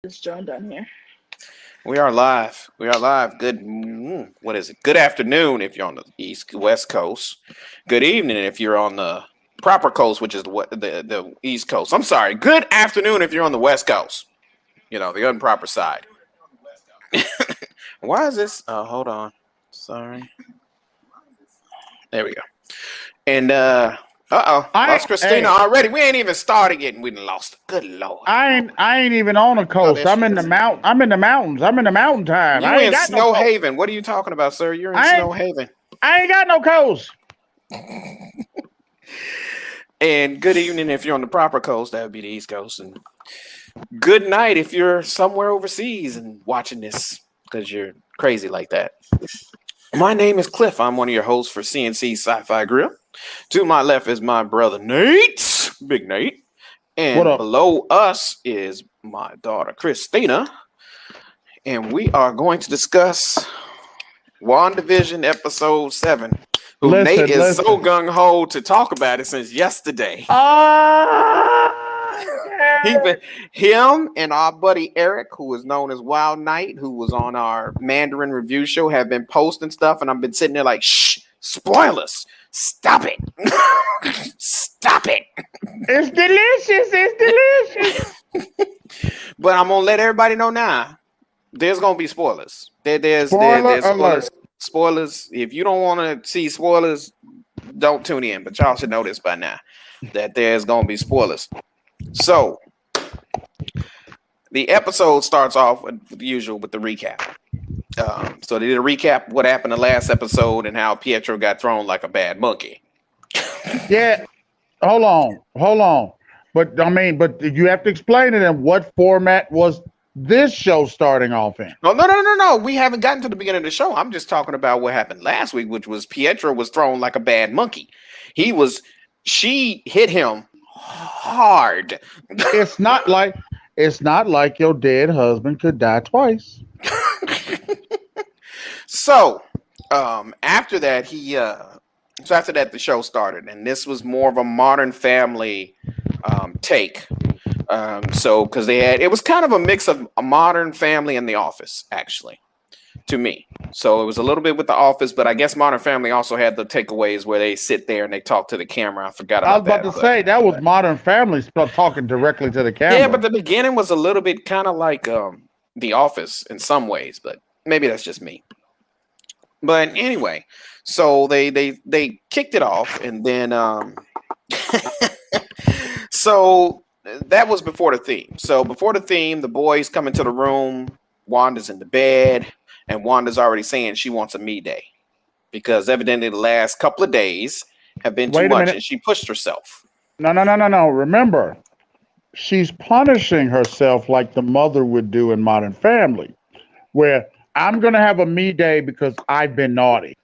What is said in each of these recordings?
It's Joan down here. We are live. We are live. What is it? Good afternoon if you're on the West Coast. Good evening if you're on the proper coast, which is the East Coast. I'm sorry. Good afternoon if you're on the West Coast. You know, the improper side. Why is this? Oh, hold on. Sorry. There we go. And I lost Christina hey, already. We ain't even started yet, and we done lost her. Good Lord. I ain't even on the Oh, coast. there she I'm in the is. mount. I'm in the mountains. I'm in the mountain time. You I ain't in got no Snow coast. Haven? What are you talking about, sir? You're in I Snow ain't Haven. I ain't got no coast. And good evening if you're on the proper coast, that would be the East Coast. And good night if you're somewhere overseas and watching this because you're crazy like that. My name is Cliff. I'm one of your hosts for CNC SciFi Grill. To my left is my brother Nate, Big Nate. What And up? below us is my daughter Christina. And we are going to discuss WandaVision episode 7. Who Nate Listen, is so listen. gung ho to talk about it since yesterday. He Yeah. been him and our buddy Eric, who is known as Wild Knight, who was on our Mandarin review show, have been posting stuff, and I've been sitting there like, shh, spoilers. Stop it. Stop it. It's delicious. It's delicious. But I'm gonna let everybody know now. There's gonna be spoilers. Spoiler There's spoilers. alert. Spoilers. If you don't want to see spoilers, don't tune in. But y'all should know this by now that there's gonna be spoilers. So the episode starts off with the usual with the recap. So they did a recap what happened the last episode and how Pietro got thrown like a bad monkey. Yeah. Hold on. But you have to explain it in what format was this show starting off in. No. We haven't gotten to the beginning of the show. I'm just talking about what happened last week, which was Pietro was thrown like a bad monkey. She hit him hard. It's not like your dead husband could die twice. So, after that, after that, the show started, and this was more of a Modern Family take. So, because it was kind of a mix of a Modern Family and The Office, actually, to me. So it was a little bit with The Office, but I guess Modern Family also had the takeaways where they sit there and they talk to the camera. I forgot I was about about that. to say that was Modern Family talking directly to the Yeah, but camera. the beginning was a little bit kind of like The Office in some ways, but maybe that's just me. But anyway, so they kicked it off, and then so that was before the theme. So before the theme, the boys come into the room. Wanda's in the bed, and Wanda's already saying she wants a me day because evidently the last couple of days have been too Wait a much, minute. and she pushed herself. No. Remember, she's punishing herself like the mother would do in Modern Family, where I'm going to have a me day because I've been naughty.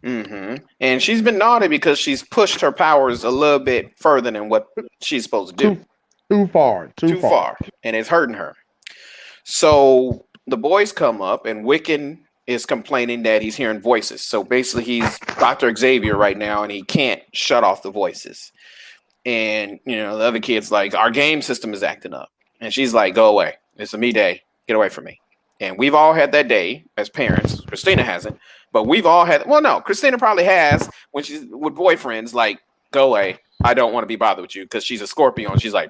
And she's been naughty because she's pushed her powers a little bit further than what she's supposed to do. Too far. Too Too far. far, and it's hurting her. So the boys come up, and Wiccan is complaining that he's hearing voices. So basically, he's Dr. Xavier right now, and he can't shut off the voices. And the other kid's like, our game system is acting up, and she's like, go away. It's a me day. Get away from me. And we've all had that day as parents. Christina hasn't, but we've all had. Well, no, Christina probably has when she's with boyfriends. Like, go away. I don't want to be bothered with you because she's a Scorpio. And she's like,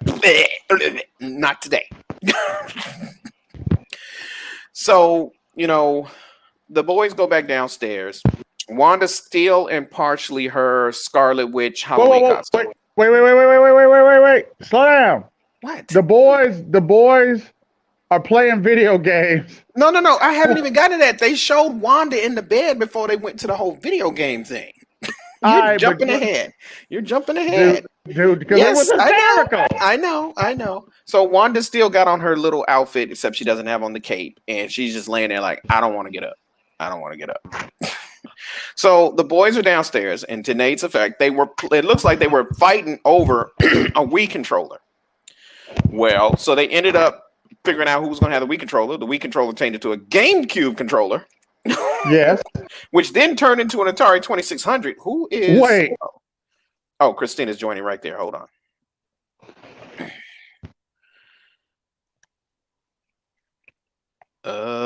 not today. So, the boys go back downstairs. Wanda's still in partially her Scarlet Witch Halloween costume. Wait. Slow down. What? The boys are playing video games. No. I haven't even gotten to that. They showed Wanda in the bed before they went to the whole video game thing. You're jumping ahead. Dude, because it was Yes, hysterical. I know. So Wanda still got on her little outfit, except she doesn't have on the cape, and she's just laying there like, I don't want to get up. So the boys are downstairs, and to Nate's effect, it looks like they were fighting over a Wii controller. Well, so they ended up figuring out who was going to have the Wii controller. The Wii controller changed it to a GameCube controller. Yes. Which then turned into an Atari 2600. Who is... Wait. Oh, Christina's joining right there. Hold on.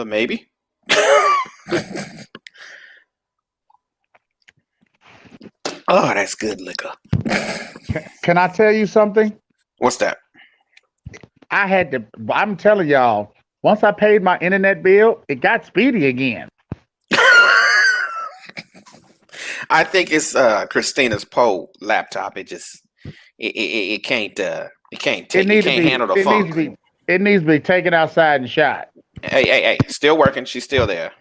Maybe. Oh, that's good liquor. Can I tell you something? What's that? I'm telling y'all, once I paid my internet bill, it got speedy again. I think it's Christina's Poe laptop. It can't handle the funk. It needs to be taken outside and shot. Hey, still working. She's still there.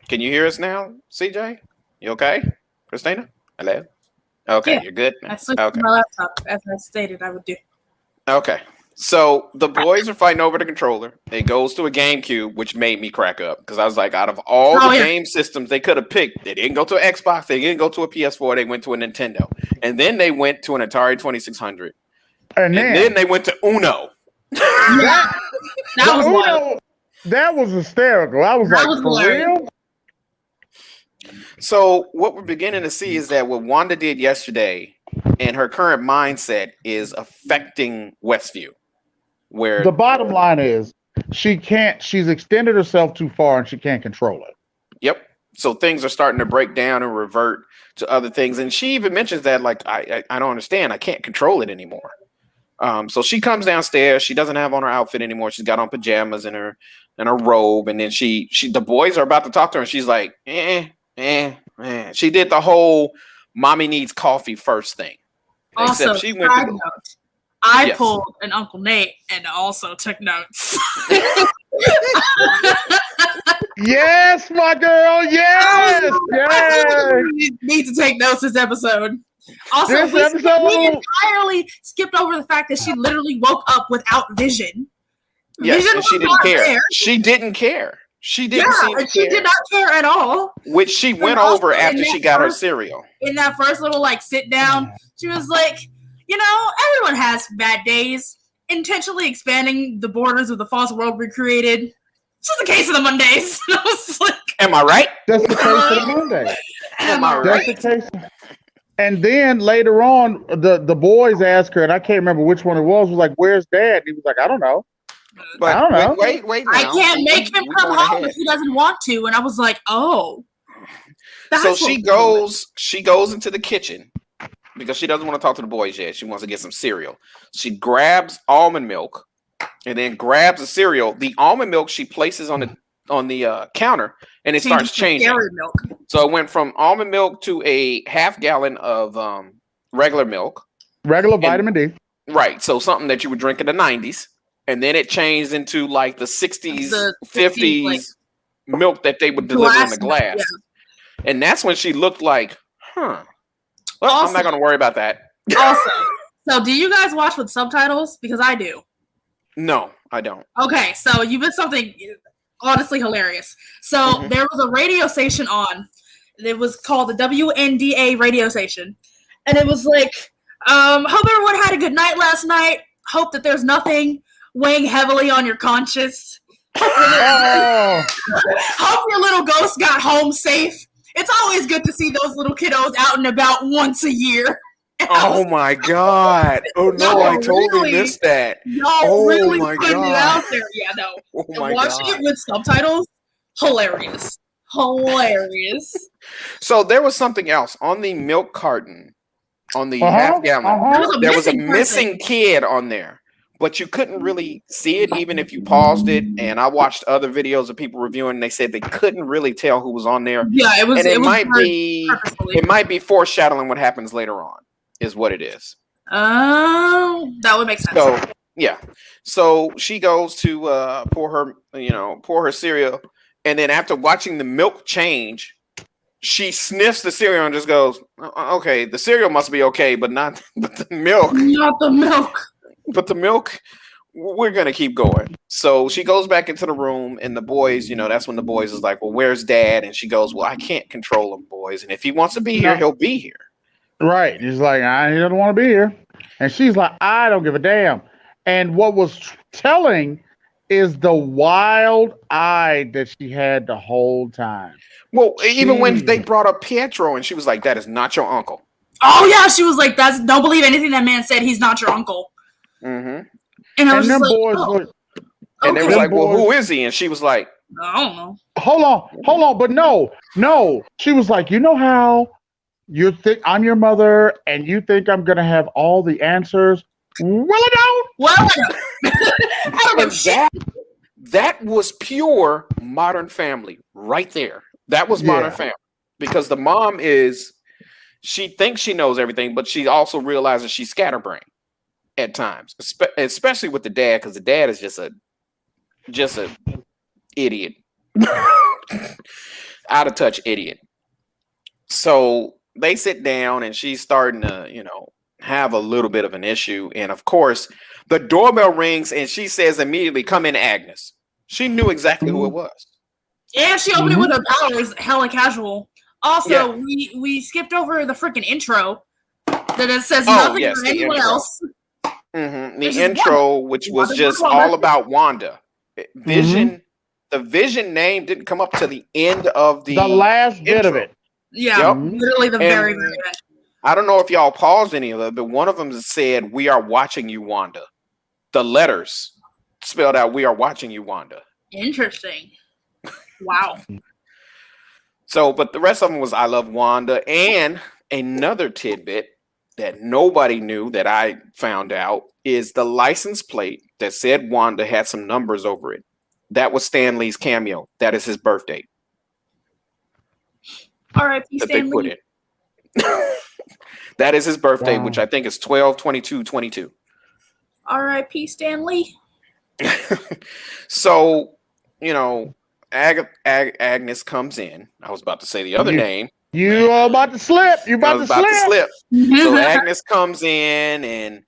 Can you hear us now, CJ? You okay? Christina? Hello? Okay, Yeah. you're good? I switched Okay. to my laptop as I stated I would do. Okay. So the boys are fighting over the controller. It goes to a GameCube, which made me crack up because I was like, out of all the game systems they could have picked, they didn't go to an Xbox, they didn't go to a PS4, they went to a Nintendo. And then they went to an Atari 2600. And then they went to Uno. That was wild. That was hysterical. I was like, for real? So what we're beginning to see is that what Wanda did yesterday and her current mindset is affecting Westview. Where the bottom line is she's extended herself too far and she can't control it. Yep. So things are starting to break down and revert to other things. And she even mentions that, like, I don't understand. I can't control it anymore. So she comes downstairs. She doesn't have on her outfit anymore. She's got on pajamas and her robe. And then the boys are about to talk to her. And she's like, She did the whole mommy needs coffee first thing. Also, except she went to note, I pulled an Uncle Nate and also took notes. Yes, my girl. Yes. Need to take notes this episode. Also, we entirely skipped over the fact that she literally woke up without vision. Yes, vision and she didn't care. There. She didn't care. She didn't seem to care. She did not care at all. Which she went over after she got her cereal. In that first little sit down, she was like, everyone has bad days. Intentionally expanding the borders of the false world we created. It's just the case of the Mondays. I was like, am I right? That's the case of the Mondays. Am I right? That's the case. And then later on, the boys asked her, and I can't remember which one it was like, where's Dad? He was like, I don't know. But I don't know. Wait. I can't make him come home if he doesn't want to. And I was like, oh. So she goes into the kitchen because she doesn't want to talk to the boys yet. She wants to get some cereal. She grabs almond milk and then grabs the cereal. The almond milk she places on the counter and it starts changing. Milk. So it went from almond milk to a half gallon of regular milk. Regular vitamin D. Right. So something that you would drink in the 90s. And then it changed into like the 60s, 50s milk that they would deliver in the glass. Yeah. And that's when she looked like, Well, also, I'm not going to worry about that. Also, so do you guys watch with subtitles? Because I do. No, I don't. Okay, so you missed something honestly hilarious. So there was a radio station on. It was called the WNDA radio station. And it was like, hope everyone had a good night last night. Hope that there's nothing weighing heavily on your conscience. Hope your little ghost got home safe. It's always good to see those little kiddos out and about once a year. Oh my God. Oh no, I totally missed that. Really putting it out there. Yeah, no. Oh my watching it with subtitles, hilarious. So there was something else on the milk carton, on the half gallon. There was a missing kid on there. But you couldn't really see it even if you paused it. And I watched other videos of people reviewing. And they said they couldn't really tell who was on there. Yeah, it was. And it might be foreshadowing what happens later on, is what it is. Oh, that would make sense. So yeah, so she goes to pour her cereal, and then after watching the milk change, she sniffs the cereal and just goes, "Okay, the cereal must be okay, but not the milk. Not the milk." But the milk, we're going to keep going. So she goes back into the room and the boys, that's when the boys is like, well, where's Dad? And she goes, well, I can't control him, boys. And if he wants to be here, he'll be here. Right. He's like, he doesn't want to be here. And she's like, I don't give a damn. And what was telling is the wild eye that she had the whole time. Well, even when they brought up Pietro and she was like, that is not your uncle. Oh, yeah. She was like, don't believe anything that man said. He's not your uncle. Mm-hmm. And I was like, and they were like, well, who is he? And she was like, I don't know. Hold on, but no. She was like, you know how you think I'm your mother and you think I'm gonna have all the answers? Well, I don't. Well, I don't give a shit. That was pure Modern Family right there. That was Modern Family. Because the mom she thinks she knows everything, but she also realizes she's scatterbrained at times, especially with the dad, because the dad is just a idiot, out of touch idiot. So they sit down, and she's starting to, have a little bit of an issue, and of course, the doorbell rings, and she says immediately, "Come in, Agnes." She knew exactly who it was. Yeah, she opened it with her powers, hella casual. Also, we skipped over the freaking intro that it says nothing about anyone else. Mm-hmm. The intro, which was just all about Wanda. Vision, the Vision name didn't come up to the end of the last intro. bit of it. Yeah, literally the very end. I don't know if y'all paused any of it, but one of them said, "We are watching you, Wanda." The letters spelled out, "We are watching you, Wanda." Interesting. Wow. So, but the rest of them was "I love Wanda," and another tidbit that nobody knew that I found out is the license plate that said Wanda had some numbers over it. That was Stan Lee's cameo. That is his birthday. R.I.P. Stan Lee. They put it. That is his birthday, which I think is 12/22/22. R.I.P. Stan Lee. So, Agnes comes in. I was about to say the other name. You are about to slip. You're about to slip. So Agnes comes in, and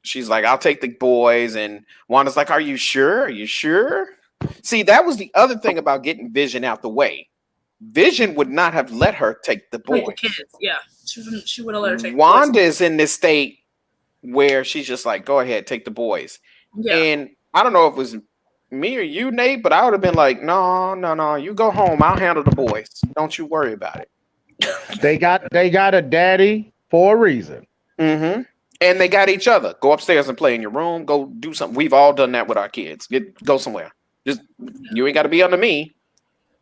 she's like, "I'll take the boys." And Wanda's like, "Are you sure? Are you sure?" See, that was the other thing about getting Vision out the way. Vision would not have let her take the boys. The kids. Yeah, she would have let her take. Wanda is in this state where she's just like, "Go ahead, take the boys." Yeah. And I don't know if it was me or you, Nate, but I would have been like, no, you go home. I'll handle the boys. Don't you worry about it. They got a daddy for a reason. Mm-hmm. And they got each other. Go upstairs and play in your room. Go do something. We've all done that with our kids. Go somewhere. You ain't got to be under me.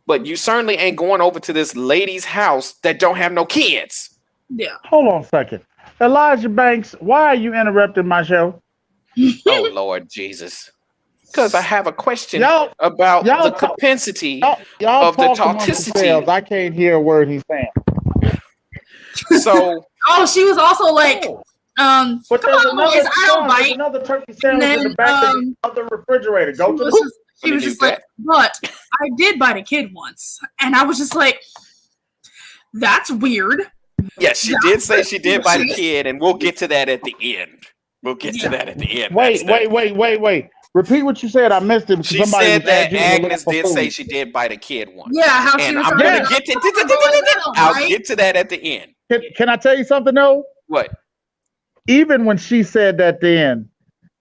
But you certainly ain't going over to this lady's house that don't have no kids. Yeah. Hold on a second. Elijah Banks, why are you interrupting my show? Oh, Lord Jesus. Because I have a question about the propensity of the toxicity. I can't hear a word he's saying. So. Oh, she was also like, but there's another turkey sandwich in the back of the refrigerator. Go to the. She was just like, but I did bite a kid once. And I was just like, that's weird. Yes, she did say she did bite a kid, and we'll get to that at the end. We'll get to that at the end. Wait. Repeat what you said. I missed it. She said that Agnes did say she did bite a kid once. Yeah, how she was. I'm going to get to I'll get to that at the end. Can I tell you something, though? What? Even when she said that then,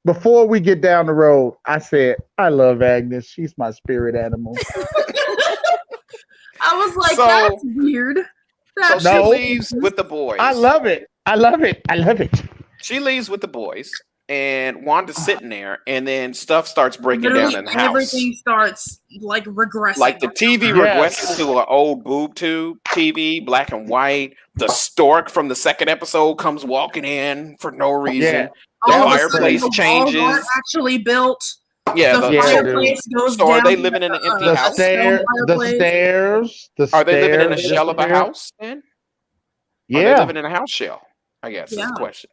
before we get down the road, I said, I love Agnes. She's my spirit animal. I was like, that's weird. She leaves with the boys. I love it. She leaves with the boys, and Wanda's sitting there, and then stuff starts breaking down in the house. Everything starts like regressing. Like the TV regresses to an old boob tube TV, black and white. The stork from the second episode comes walking in for no reason. Yeah. The fireplace changes. Actually built. Yeah, the fireplace goes so down. Are they living in an empty house? The stairs. Are they living in a shell of a house then? Yeah. Are they living in a house shell? I guess is the question.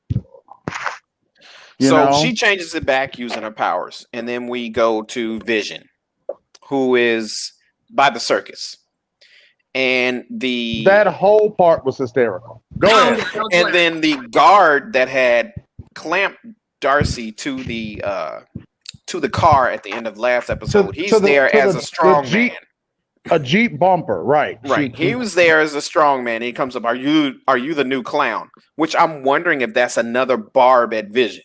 She changes it back using her powers. And then we go to Vision, who is by the circus. And that whole part was hysterical. Go ahead. And then the guard that had clamped Darcy to the car at the end of last episode. He's there as a strong man. A Jeep bumper, right? Right. He was there as a strong man. He comes up. Are you the new clown? Which I'm wondering if that's another barb at Vision.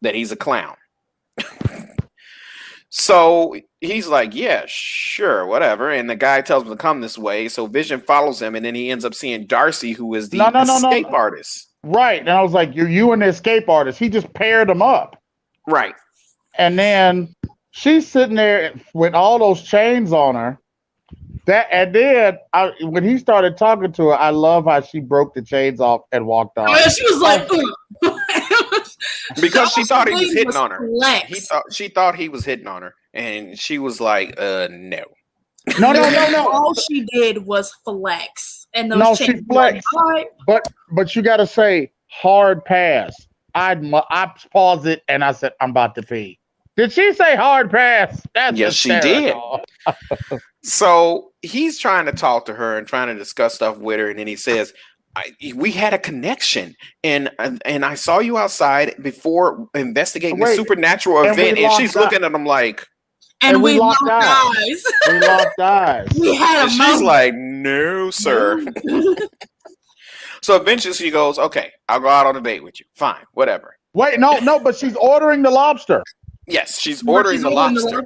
That he's a clown. So he's like, yeah, sure, whatever. And the guy tells him to come this way. So Vision follows him, and then he ends up seeing Darcy, who is the escape artist. Right. And I was like, you and the escape artist. He just paired them up. Right. And then She's sitting there with all those chains on her. And then when he started talking to her, I love how she broke the chains off and walked off. Yeah, she was like, because she thought he was hitting on her. Flex. She thought he was hitting on her, and she was like, no. No. All she did was flex, and those No, chains she flexed. Like, But you got to say hard pass. I paused it and I said, I'm about to pee. Did she say hard pass? That's yes, she did. So he's trying to talk to her and trying to discuss stuff with her, and then he says, we had a connection, and I saw you outside before investigating the supernatural event, and she's looking at him like, and we locked eyes. We locked eyes. We had a and she's like, no, sir. So eventually she goes, okay, I'll go out on a date with you. Fine, whatever. Wait, no, but she's ordering the lobster. Yes, she's ordering the lobster.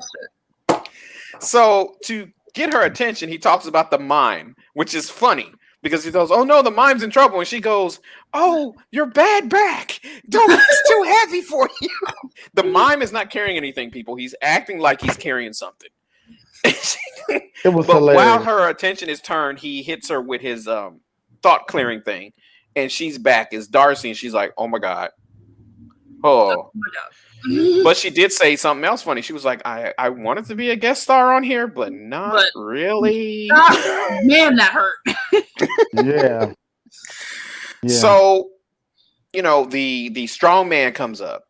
So to get her attention, he talks about the mime, which is funny because he goes, oh no, the mime's in trouble. And she goes, oh, your bad back. It's too heavy for you. The mime is not carrying anything, people. He's acting like he's carrying something. It was but hilarious. While her attention is turned, he hits her with his thought clearing thing, and she's back as Darcy, and she's like, oh my god. But she did say something else funny. She was like, I wanted to be a guest star on here, but not really. Man, that hurt. Yeah. So, the strong man comes up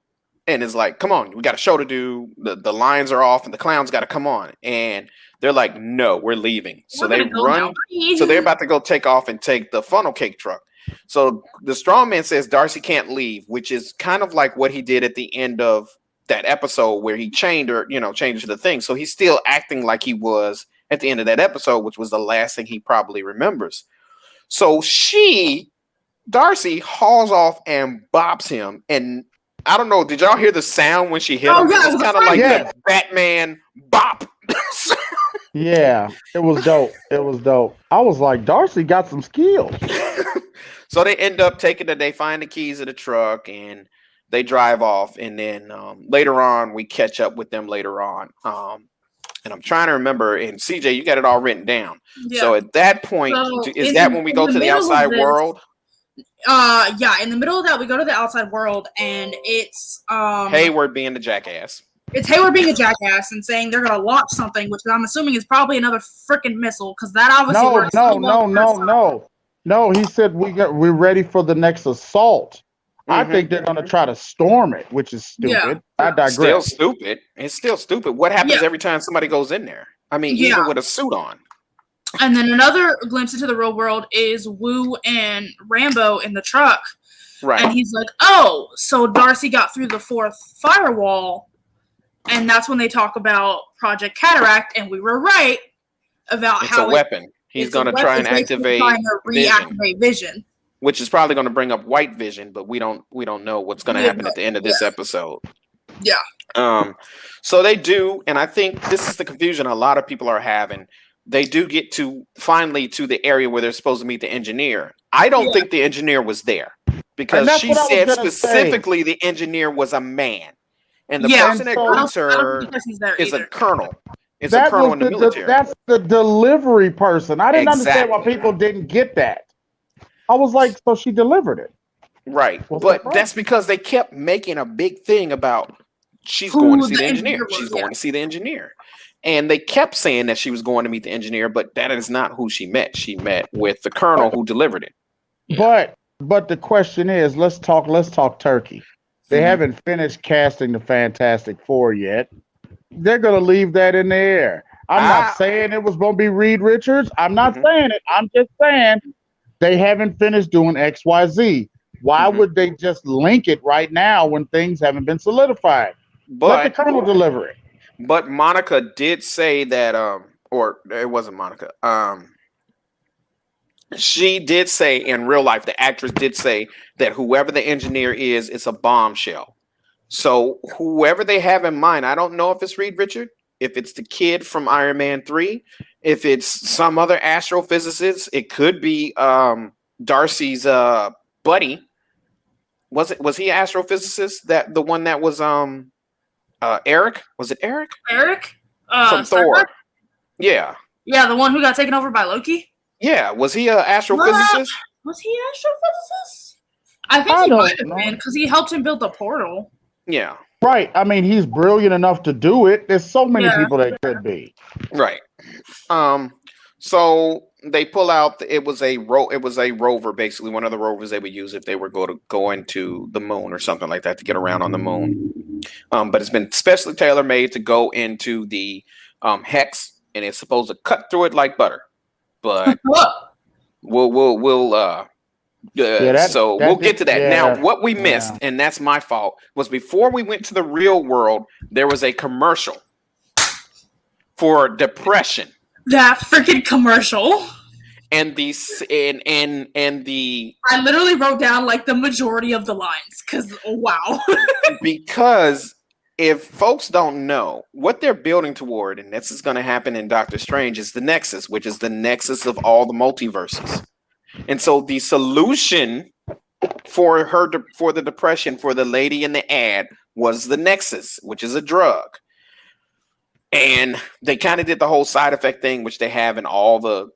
and is like, come on, we got a show to do. The lions are off and the clowns got to come on. And they're like, no, we're leaving. So they run. So they're about to go take off and take the funnel cake truck. So the strong man says Darcy can't leave, which is kind of like what he did at the end of that episode where he chained her, changed the thing. So he's still acting like he was at the end of that episode, which was the last thing he probably remembers. So Darcy hauls off and bops him. And I don't know, did y'all hear the sound when she hit him? Yeah, it was kind of like the Batman bop. Yeah, it was dope. I was like, Darcy got some skills. So they end up they find the keys of the truck and they drive off. And then later on, we catch up with them later on. And I'm trying to remember, and CJ, you got it all written down. Yeah. So at that point, is that when we go to the outside world? Yeah, in the middle of that, we go to the outside world, and it's Hayward being the jackass. It's Hayward being a jackass and saying they're gonna launch something, which I'm assuming is probably another freaking missile, because that obviously works. No. He said we're ready for the next assault. Mm-hmm. I think they're gonna try to storm it, which is stupid. Yeah. I digress. Still stupid. It's still stupid. What happens every time somebody goes in there? I mean, even with a suit on. And then another glimpse into the real world is Wu and Rambo in the truck. Right. And he's like, oh, so Darcy got through the fourth firewall. And that's when they talk about Project Cataract. And we were right about how it's a weapon. He's going to try and reactivate vision. Which is probably going to bring up white vision, but we don't know what's going to happen at the end of this episode. Yeah. So they do, and I think this is the confusion a lot of people are having. They do get finally to the area where they're supposed to meet the engineer. I don't think the engineer was there because she said specifically the engineer was a man. And the person that greets her is a colonel. It's a colonel in the military. That's the delivery person. I didn't understand why people didn't get that. I was like, so she delivered it. Right. But that's because they kept making a big thing about she's going to see the engineer. She's going to see the engineer. And they kept saying that she was going to meet the engineer, but that is not who she met. She met with the colonel who delivered it. But the question is, let's talk turkey. They haven't finished casting the Fantastic Four yet. They're going to leave that in the air. I'm not saying it was going to be Reed Richards. I'm not saying it. I'm just saying they haven't finished doing XYZ. Why would they just link it right now when things haven't been solidified? Let the colonel deliver it. But Monica did say that, or it wasn't Monica. She did say in real life, the actress did say that whoever the engineer is, it's a bombshell. So whoever they have in mind, I don't know if it's Reed Richards, if it's the kid from Iron Man 3, if it's some other astrophysicist, it could be Darcy's buddy. Was he an astrophysicist? That the one that was Eric. Was it Eric? Eric? From Thor. Yeah. Yeah, the one who got taken over by Loki? Yeah. Was he an astrophysicist? Was he an astrophysicist? I think he might have been, because he helped him build the portal. Yeah. Right. I mean, he's brilliant enough to do it. There's so many people that could be. Right. So they pull out. It was a rover, basically one of the rovers they would use if they were going to the moon or something like that to get around on the moon. But it's been specially tailor made to go into the hex, and it's supposed to cut through it like butter. But we'll get to that. Yeah, now, what we missed, and that's my fault, was before we went to the real world, there was a commercial for depression. That freaking commercial. And the I literally wrote down like the majority of the lines because wow. Because if folks don't know what they're building toward, and this is going to happen in Doctor Strange, is the Nexus, which is the nexus of all the multiverses. And so the solution for the depression for the lady in the ad was the Nexus, which is a drug. And they kind of did the whole side effect thing, which they have in all the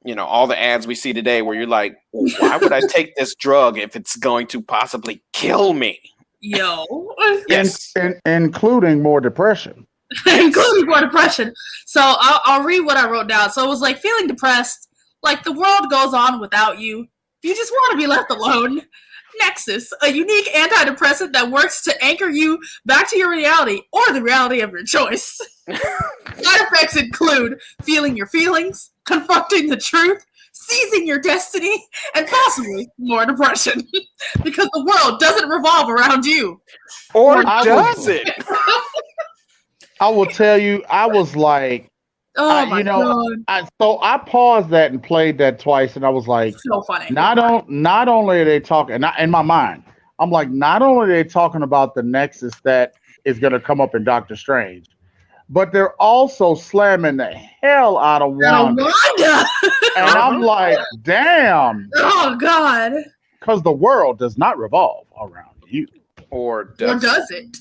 ads we see today, where you're like, well, why would I take this drug if it's going to possibly kill me? Yo. Yes. Including more depression. Including more depression. So I'll read what I wrote down. So it was like feeling depressed, like the world goes on without you. You just want to be left alone. Nexus, a unique antidepressant that works to anchor you back to your reality or the reality of your choice. Side effects include feeling your feelings, confronting the truth, seizing your destiny, and possibly more depression. Because the world doesn't revolve around you. Or does it? I will tell you, I was like, oh my God. So I paused that and played that twice, and I was like, so funny. Not only are they talking, in my mind, I'm like, not only are they talking about the Nexus that is going to come up in Doctor Strange, but they're also slamming the hell out of Wanda. And I'm like, damn. Oh God. Because the world does not revolve around you. Or does it?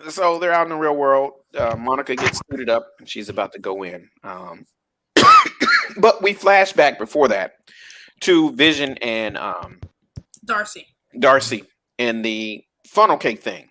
So they're out in the real world. Monica gets suited up and she's about to go in. But we flash back before that to Vision and Darcy and the funnel cake thing.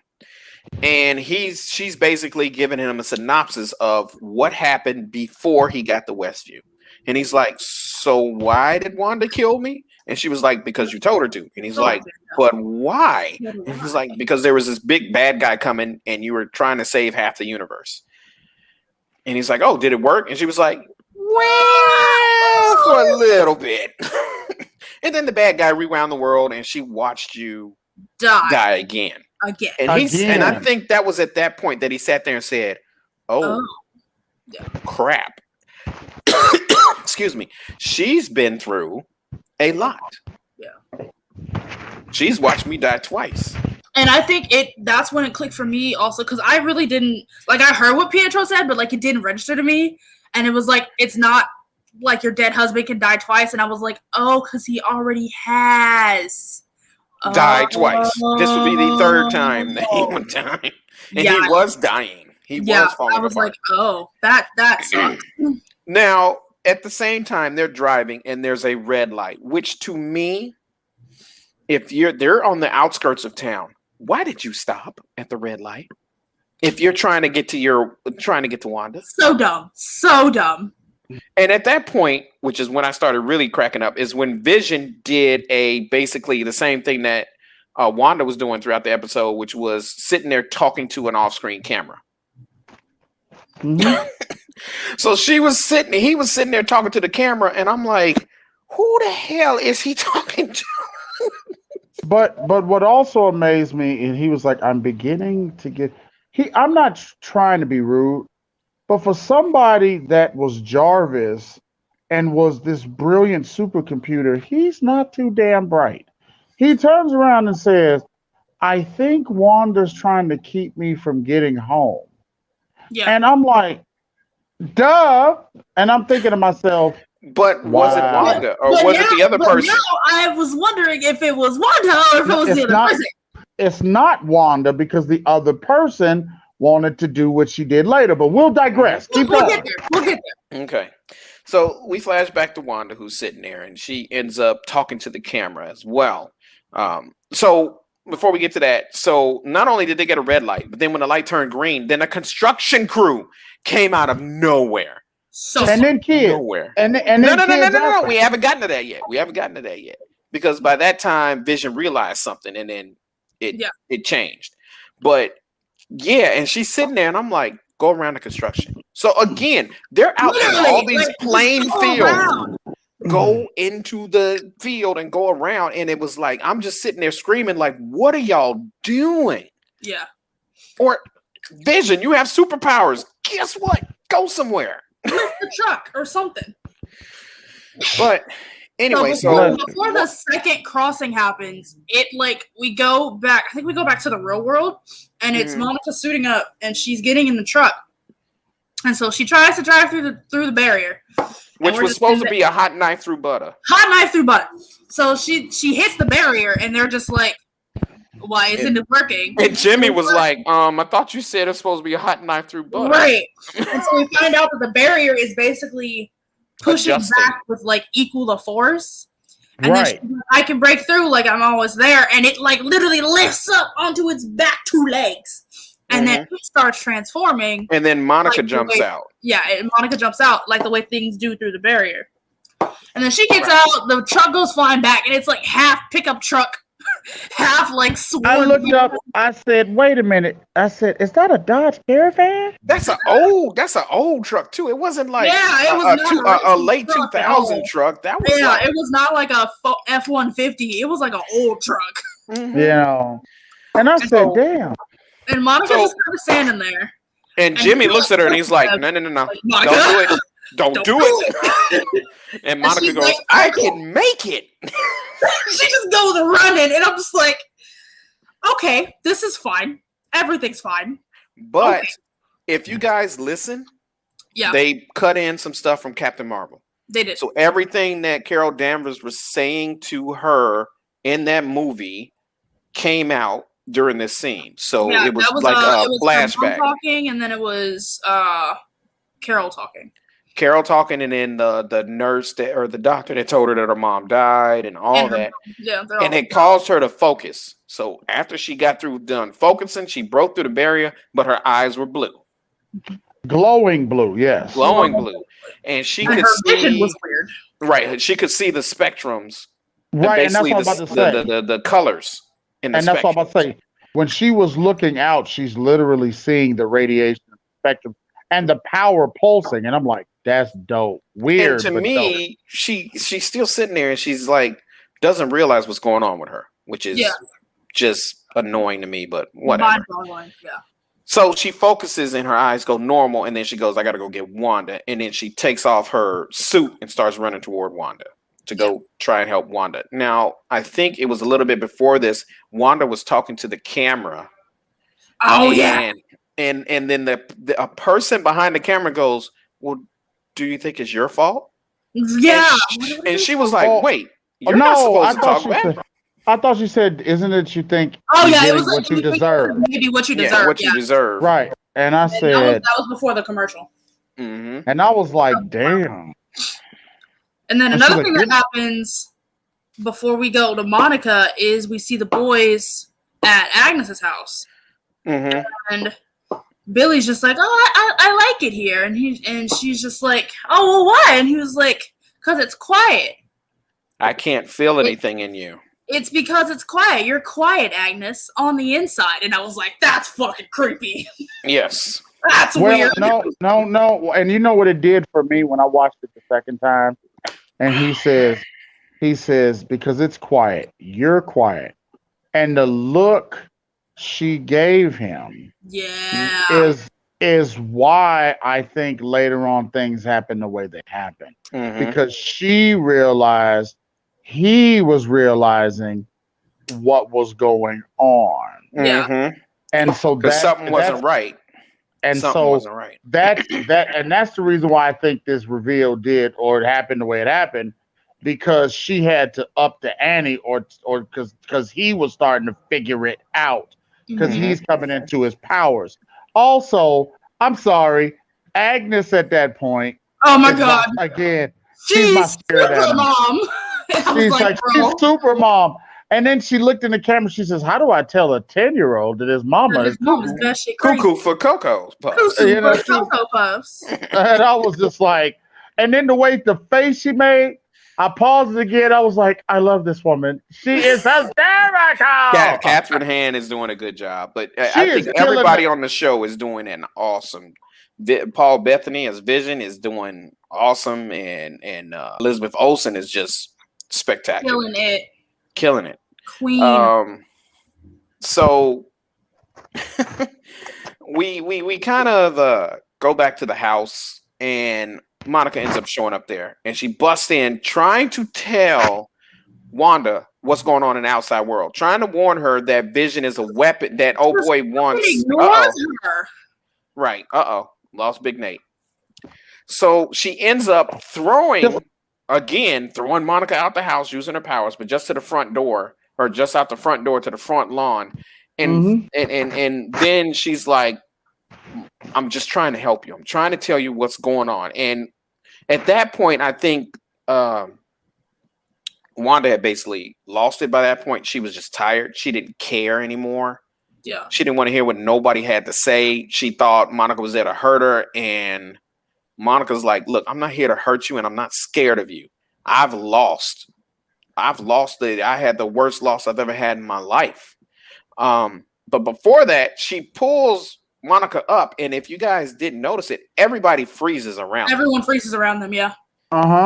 And she's basically giving him a synopsis of what happened before he got the Westview. And he's like, so why did Wanda kill me? And she was like, because you told her to. And he's like, but why? And he's like, because there was this big bad guy coming and you were trying to save half the universe. And he's like, oh, did it work? And she was like, well, for a little bit. And then the bad guy rewound the world and she watched you die again. And I think that was at that point that he sat there and said, crap. Excuse me. She's been through a lot. Yeah. She's watched me die twice. And I think that's when it clicked for me also, because I really didn't, like, I heard what Pietro said, but, like, it didn't register to me. And it was like, it's not like your dead husband can die twice. And I was like, oh, because he already has died twice. This would be the third time that he would die. And he was dying. He was falling apart. I was like, oh, that sucks. Now, at the same time, they're driving and there's a red light, which to me, if they're on the outskirts of town, why did you stop at the red light? If you're trying to get to Wanda. So dumb. And at that point, which is when I started really cracking up, is when Vision did basically the same thing that Wanda was doing throughout the episode, which was sitting there talking to an off-screen camera. Mm-hmm. So he was sitting there talking to the camera, and I'm like, who the hell is he talking to? But what also amazed me, and he was like, I'm beginning to get. I'm not trying to be rude, but for somebody that was Jarvis and was this brilliant supercomputer, he's not too damn bright. He turns around and says, I think Wanda's trying to keep me from getting home. Yeah. And I'm like, duh. And I'm thinking to myself, but was it Wanda or was it the other person? No, I was wondering if it was Wanda or if it was the other person. it's not Wanda because the other person wanted to do what she did later. But we'll digress. Keep We'll going. get there. We'll get there. Okay. So we flash back to Wanda, who's sitting there, and she ends up talking to the camera as well. So before we get to that, so not only did they get a red light, but then when the light turned green, then a construction crew came out of nowhere. And then kids. Nowhere. And then No. We haven't gotten to that yet. Because by that time, Vision realized something, and then it changed. But yeah, and she's sitting there, and I'm like, go around the construction. So again, they're out in all these plain fields. Go into the field and go around, and it was like I'm just sitting there screaming, like, "What are y'all doing?" Yeah. Or Vision, you have superpowers. Guess what? Go somewhere. Lift the truck or something. But anyway, so before the second crossing happens, we go back. I think we go back to the real world, and it's Monica suiting up, and she's getting in the truck, and so she tries to drive through the barrier, which was supposed to be a hot knife through butter. So she hits the barrier, and they're just like, "Why isn't it working?" And Jimmy was like, I thought you said it's supposed to be a hot knife through butter." Right. And so we find out that the barrier is basically pushing back with equal the force. And then I can break through, I'm always there, and it literally lifts up onto its back two legs. And then it starts transforming. And then Monica jumps out. Yeah, and Monica jumps out the way things do through the barrier. And then she gets out, the truck goes flying back, and it's half pickup truck, half sword. I looked up, I said, wait a minute. I said, is that a Dodge Caravan? That's an old truck too. It wasn't it was a late 2000 truck. That was it was not like a F-150. It was like an old truck. Yeah. And I said, damn. And Monica just started standing there. And Jimmy looks at her and he's like, no. Monica, don't do it. Don't do it. And Monica goes, I can make it. She just goes running. And I'm just like, okay, this is fine. Everything's fine. But if you guys listen, they cut in some stuff from Captain Marvel. They did. So everything that Carol Danvers was saying to her in that movie came out during this scene. So it was a flashback. Talking, and then it was Carol talking. Carol talking, and then the nurse or the doctor that told her that her mom died and all that. And it caused her to focus. So after she got done focusing, she broke through the barrier, but her eyes were blue. Glowing blue, yes. Glowing blue. And she could see. Vision was weird. Right. She could see the spectrums. Right, and that's what I'm about to say. The colors. And that's what I'm about to say. When she was looking out, she's literally seeing the radiation spectrum and the power pulsing. And I'm like, that's dope. Weird. And to me, dope. She's still sitting there and she's doesn't realize what's going on with her, which is just annoying to me, but whatever. Yeah. So she focuses and her eyes go normal, and then she goes, I gotta go get Wanda. And then she takes off her suit and starts running toward Wanda to go try and help Wanda. Now, I think it was a little bit before this, Wanda was talking to the camera. Oh, yeah. And then a person behind the camera goes, well, do you think it's your fault? Yeah. And she was like, wait, you're not supposed to talk back. I thought she said, isn't it you think it was what you deserve? Maybe what you deserve. Yeah, what you deserve. Right. And I said... That was before the commercial. Mm-hmm. And I was like, damn. And then another thing that happens before we go to Monica is we see the boys at Agnes's house. Mm-hmm. And Billy's just like, I like it here. And she's just like, oh, well, why? And he was like, because it's quiet. I can't feel anything in you. It's because it's quiet. You're quiet, Agnes, on the inside. And I was like, that's fucking creepy. Yes. That's weird. No. And you know what it did for me when I watched it the second time? And he says, because it's quiet, you're quiet. And the look she gave him is why I think later on things happen the way they happen. Mm-hmm. Because she realized he was realizing what was going on. Yeah. Mm-hmm. And so something wasn't right. And something so wasn't right. that's the reason why I think this reveal did, or it happened the way it happened, because she had to up the ante, or because he was starting to figure it out because Mhm. he's coming into his powers. Also, I'm sorry, Agnes at that point Oh my is god, again. She's my she's spirit super animal. mom. I was She's like, like, bro, she's super mom. And then she looked in the camera. She says, "How do I tell a 10-year-old that his mama is his mom is cuckoo?" that shit crazy. Cuckoo for Cocoa Puffs. Cuckoo You know, for Cocoa Puffs. and I was just like, and then the way the face she made, I paused it again. I was like, I love this woman. She is hysterical. Catherine Han is doing a good job, but She I is think killing everybody it. on the show is doing an awesome. Paul Bettany as Vision is doing awesome, and Elizabeth Olsen is just spectacular, killing it. Queen. So we kind of go back to the house, and Monica ends up showing up there, and she busts in trying to tell Wanda what's going on in the outside world, trying to warn her that Vision is a weapon that old boy wants. Ignores her. Right. Lost Big Nate. So she ends up throwing Monica out the house using her powers, but just to the front door, or just out the front door to the front lawn. And then she's like, I'm just trying to help you. I'm trying to tell you what's going on. And at that point, I think Wanda had basically lost it by that point. She was just tired. She didn't care anymore. Yeah. She didn't want to hear what nobody had to say. She thought Monica was there to hurt her. And Monica's like, look, I'm not here to hurt you, and I'm not scared of you. I've lost it. I had the worst loss I've ever had in my life. But before that, she pulls Monica up, and if you guys didn't notice it, everybody freezes around. Everyone freezes around them, yeah.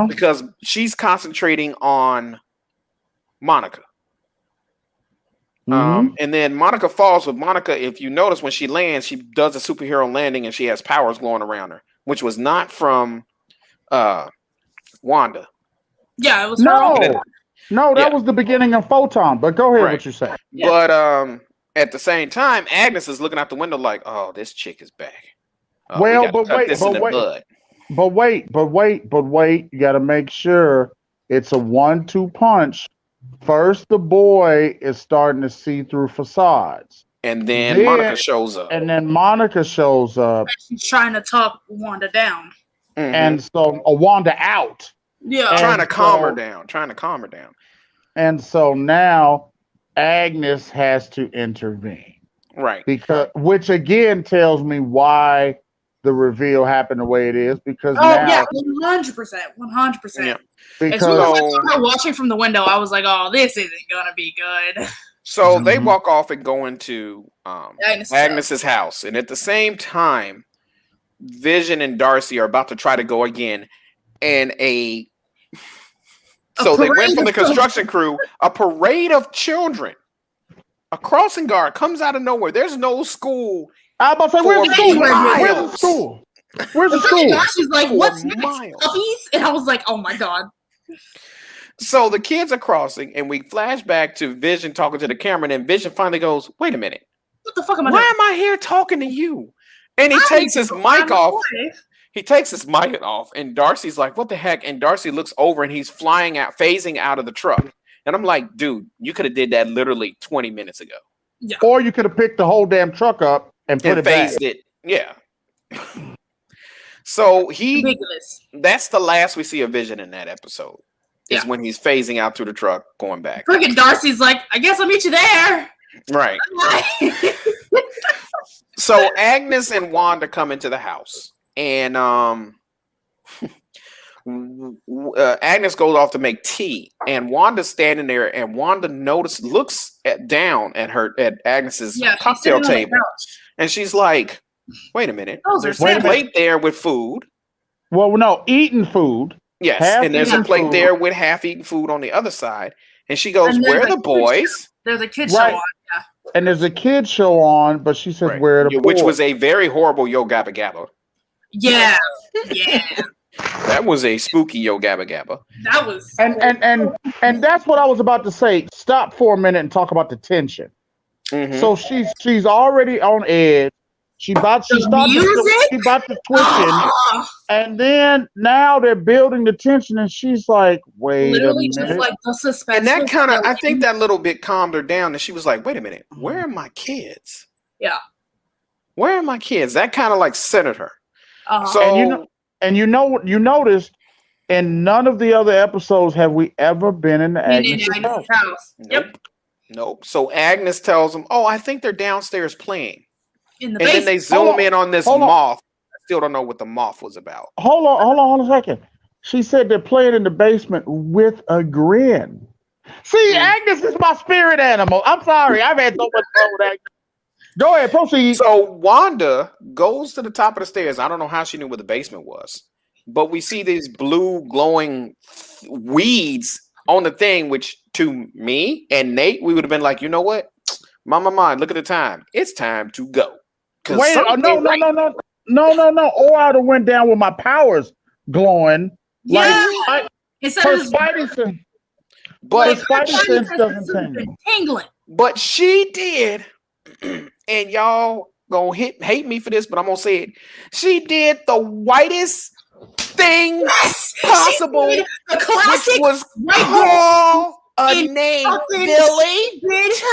Because she's concentrating on Monica. And then Monica falls with Monica. If you notice, when she lands, she does a superhero landing, and she has powers glowing around her, which was not from Wanda. Yeah, it was that was the beginning of Photon. But go ahead, what you say. Yeah. But at the same time, Agnes is looking out the window like, "Oh, this chick is back." But wait. You got to make sure it's a 1-2 punch. First, the boy is starting to see through facades. And then Monica shows up. She's trying to talk Wanda down. Mm-hmm. And so, Wanda out. Yeah. Trying to calm her down. And so now Agnes has to intervene. Right. Which again tells me why the reveal happened the way it is. Because now, 100%. Yeah. As soon as I saw her watching from the window, I was like, "Oh, this isn't gonna be good." So they walk off and go into Agnes's house, and at the same time, Vision and Darcy are about to try to go again, and they went from the construction crew, a parade of children. A crossing guard comes out of nowhere. There's no school. I was about to say, where's the school? Where's the school? She's like, "What's next, puppies?" And I was like, "Oh my god." So the kids are crossing, and we flash back to Vision talking to the camera, and then Vision finally goes, "Wait a minute. What the fuck am I doing? Why am I here talking to you?" And he takes his mic off. He takes his mic off, and Darcy's like, "What the heck?" And Darcy looks over, and he's phasing out of the truck. And I'm like, dude, you could have did that literally 20 minutes ago. Yeah. Or you could have picked the whole damn truck up and put it back. Phased it. Yeah. So that's the last we see of Vision in that episode. Is when he's phasing out through the truck, going back. Freaking Darcy's like, "I guess I'll meet you there." Right. So Agnes and Wanda come into the house, and Agnes goes off to make tea, and Wanda's standing there, and Wanda looks down at Agnes's cocktail table, and she's like, "Wait a minute, there's a plate there with food." Well, no, eating food. Yes, and there's a plate there with half-eaten food on the other side, and she goes, "Where are the boys?" There's a kid show on. And there's a kid show on, but she says, "Where are the boys?" Which was a very horrible Yo Gabba Gabba. Yeah. That was a spooky Yo Gabba Gabba. That was and that's what I was about to say. Stop for a minute and talk about the tension. Mm-hmm. So she's already on edge. She about to twitching, and then now they're building the tension, and she's like, "Wait literally a minute!" just like the suspense. And that kind of, I think that little bit calmed her down, and she was like, "Wait a minute, where are my kids? Yeah, where are my kids?" That kind of like centered her. So you noticed in none of the other episodes have we ever been in the Agnes' house. Yep. Nope. So Agnes tells them, "Oh, I think they're downstairs playing." In the and basement. then they zoom in on this moth. I still don't know what the moth was about. Hold on a second. She said they're playing in the basement with a grin. See, Agnes is my spirit animal. I'm sorry. I've had so much fun with Agnes. Go ahead, proceed. So Wanda goes to the top of the stairs. I don't know how she knew where the basement was, but we see these blue glowing weeds on the thing, which to me and Nate, we would have been like, you know what? Mama mine, look at the time. It's time to go. Wait, no. Or I'd have went down with my powers glowing. Yeah. Like, instead of Spidey sense. But Spidey sense doesn't tingle. But she did, and y'all gonna hate me for this, but I'm gonna say it. She did the whitest thing possible, the classic, which was call a name, Billy,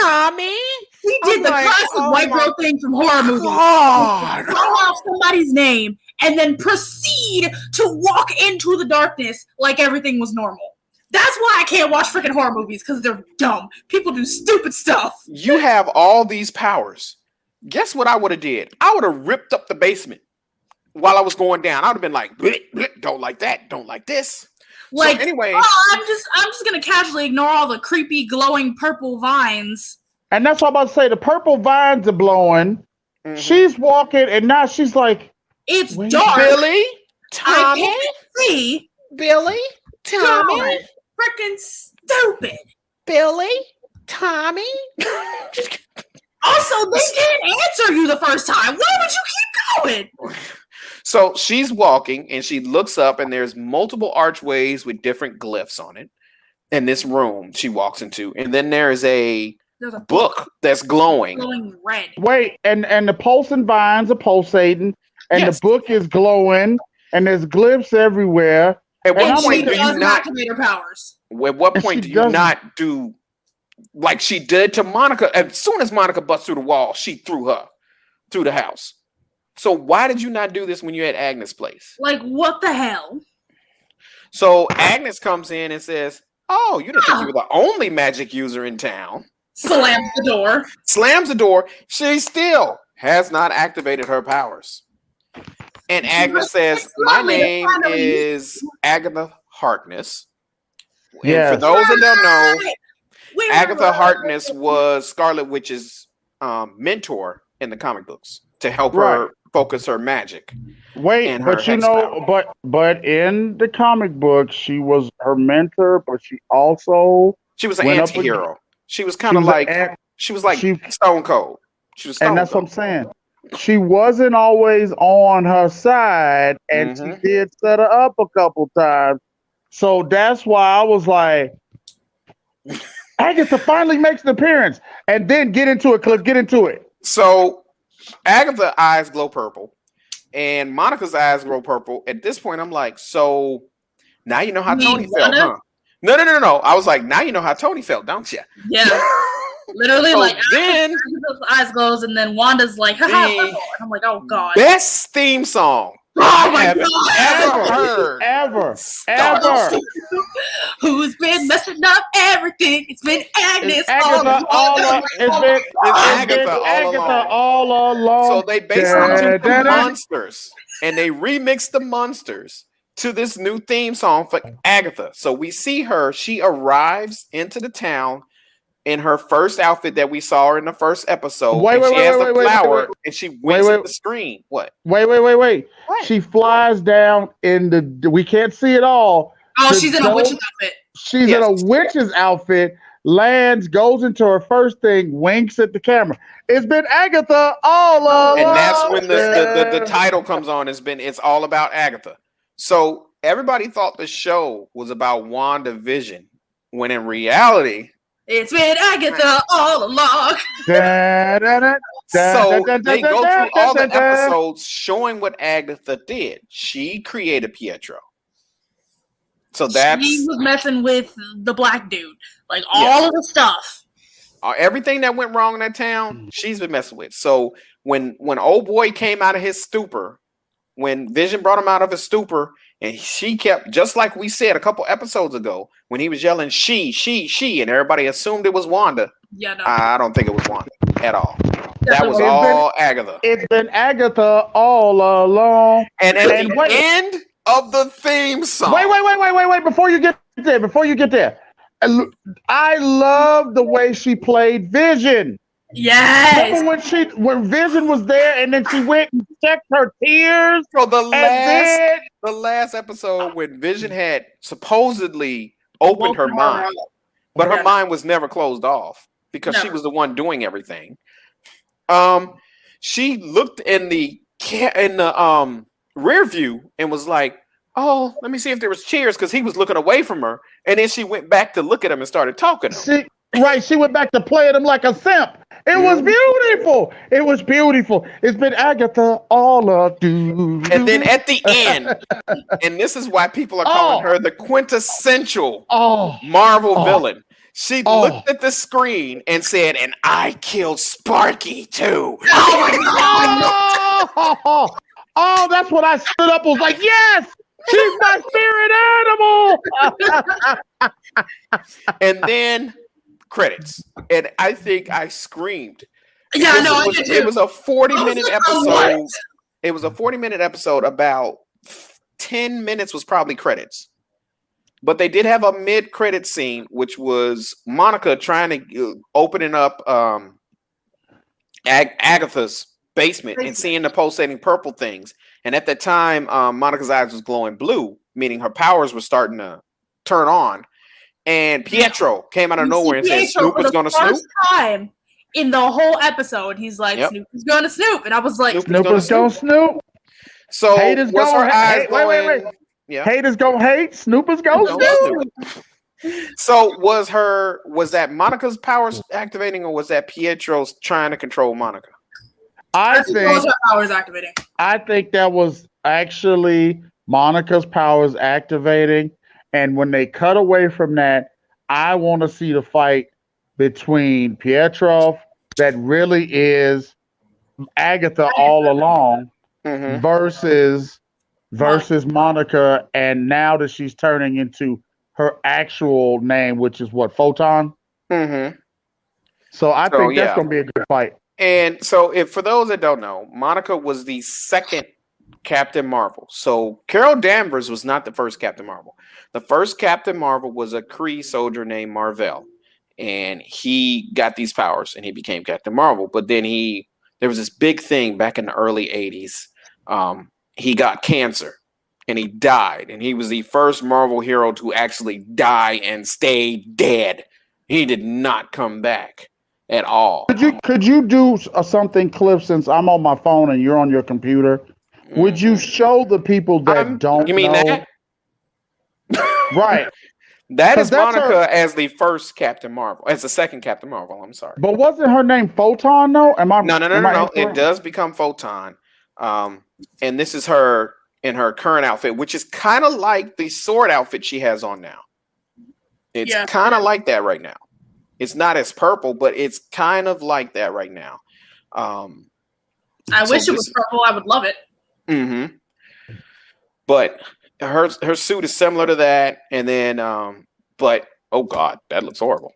Tommy. He did the classic white girl thing from horror movies. Call out somebody's name and then proceed to walk into the darkness like everything was normal. That's why I can't watch freaking horror movies, because they're dumb. People do stupid stuff. You have all these powers. Guess what I would have did? I would have ripped up the basement while I was going down. I would have been like, bleh, bleh, don't like that, don't like this. Like, so anyway, I'm just gonna casually ignore all the creepy glowing purple vines. And that's what I'm about to say. The purple vines are blowing. Mm-hmm. She's walking, and now she's like, "It's dark." Billy, Tommy, I can't see. Billy, Tommy, freaking stupid. Billy, Tommy. Also, they didn't answer you the first time. Why would you keep going? So she's walking, and she looks up, and there's multiple archways with different glyphs on it in this room she walks into, and then there's a book that's glowing red. Wait, and the pulsing vines are pulsating, and the book is glowing, and there's glyphs everywhere. At what point do you not activate her powers? At what point do you not do like she did to Monica? As soon as Monica busts through the wall, she threw her through the house. So why did you not do this when you had Agnes' place? Like, what the hell? So Agnes comes in and says, "Oh, you didn't think you were the only magic user in town." Slams the door. Slams the door. She still has not activated her powers. And Agnes says, "My name is Agatha Harkness." Yeah. For those that don't know, Agatha Harkness was Scarlet Witch's mentor in the comic books to help her focus her magic. Wait, but you know, but in the comic book, she was her mentor, but she was an anti-hero. She was kind of like Stone Cold. She was Stone and that's Cold. what I'm saying. She wasn't always on her side, and she did set her up a couple times. So that's why I was like, Agatha finally makes an appearance, and then get into it, Cliff. Get into it. So Agatha's eyes glow purple, and Monica's eyes glow purple. At this point, I'm like, so now you know how Tony felt, huh? No. I was like, now you know how Tony felt, don't you? Yeah. Literally, so like, then eyes glows, and then Wanda's like, haha, and I'm like, oh god. Best theme song ever. Who's been messing up everything? It's been Agnes. It's Agatha all along. So they basically took monsters and they remixed the monsters to this new theme song for Agatha. So we see her. She arrives into the town in her first outfit that we saw her in the first episode. She has the flower and she winks at the screen. What? Wait. What? She flies down in the. We can't see it all. Oh, she's in a witch's outfit. She's in a witch's outfit. Lands, goes into her first thing, winks at the camera. It's been Agatha all along. And that's when the title comes on. It's all about Agatha. So everybody thought the show was about WandaVision, when in reality, it's been Agatha all along. So they go through all the episodes showing what Agatha did. She created Pietro. So she was messing with the black dude, like all of the stuff. Everything that went wrong in that town, she's been messing with. So when old boy came out of his stupor, when Vision brought him out of his stupor, and she kept, just like we said a couple episodes ago, when he was yelling she, and everybody assumed it was Wanda. Yeah, no. I don't think it was Wanda at all. That was all Agatha. It's been Agatha all along. And at the end of the theme song. Wait. Before you get there. I love the way she played Vision. Yes. Remember when Vision was there and then she went and checked her tears? So the last episode when Vision had supposedly opened her mind, but her mind was never closed off because she was the one doing everything. She looked in the rear view and was like, "Oh, let me see if there was cheers," because he was looking away from her, and then she went back to look at him and started talking to him. She went back to playing him like a simp. It was beautiful. It's been Agatha all up. And then at the end, and this is why people are calling her the quintessential Marvel villain. She looked at the screen and said, "And I killed Sparky too." Oh, that's when I stood up. I was like, yes, she's my spirit animal. And then credits, and I think I screamed. Yeah, it was a 40-minute episode. It was a 40-minute episode. About 10 minutes was probably credits, but they did have a mid-credit scene, which was Monica trying to opening up Agatha's basement and seeing the pulsating purple things. And at that time, Monica's eyes was glowing blue, meaning her powers were starting to turn on. And Pietro came out of nowhere and said, "Snoop is going to snoop." First time in the whole episode, he's like, "Snoop is going to snoop," and I was like, "Snoop is going to snoop." So haters was her eyes wait. Yeah. Haters gonna hate. Snoop is going to snoop. So was that Monica's powers activating, or was that Pietro's trying to control Monica? I think her powers activating. I think that was actually Monica's powers activating. And when they cut away from that, I want to see the fight between Pietro, that really is Agatha all along, versus Monica. And now that she's turning into her actual name, which is what, Photon? So I think that's going to be a good fight. And so, for those that don't know, Monica was the second Captain Marvel. So Carol Danvers was not the first Captain Marvel. The first Captain Marvel was a Kree soldier named Marvel, and he got these powers and he became Captain Marvel. But then there was this big thing back in the early 80s. He got cancer and he died, and he was the first Marvel hero to actually die and stay dead. He did not come back at all. Could you do something, Cliff, since I'm on my phone and you're on your computer? Would you show the people that don't know? That? Right. That is Monica as the first Captain Marvel, as the second Captain Marvel. I'm sorry. But wasn't her name Photon, though? No. It does become Photon. And this is her in her current outfit, which is kind of like the sword outfit she has on now. It's kind of like that right now. It's not as purple, but it's kind of like that right now. I wish it was purple. I would love it. But her suit is similar to that, and then but oh god, that looks horrible.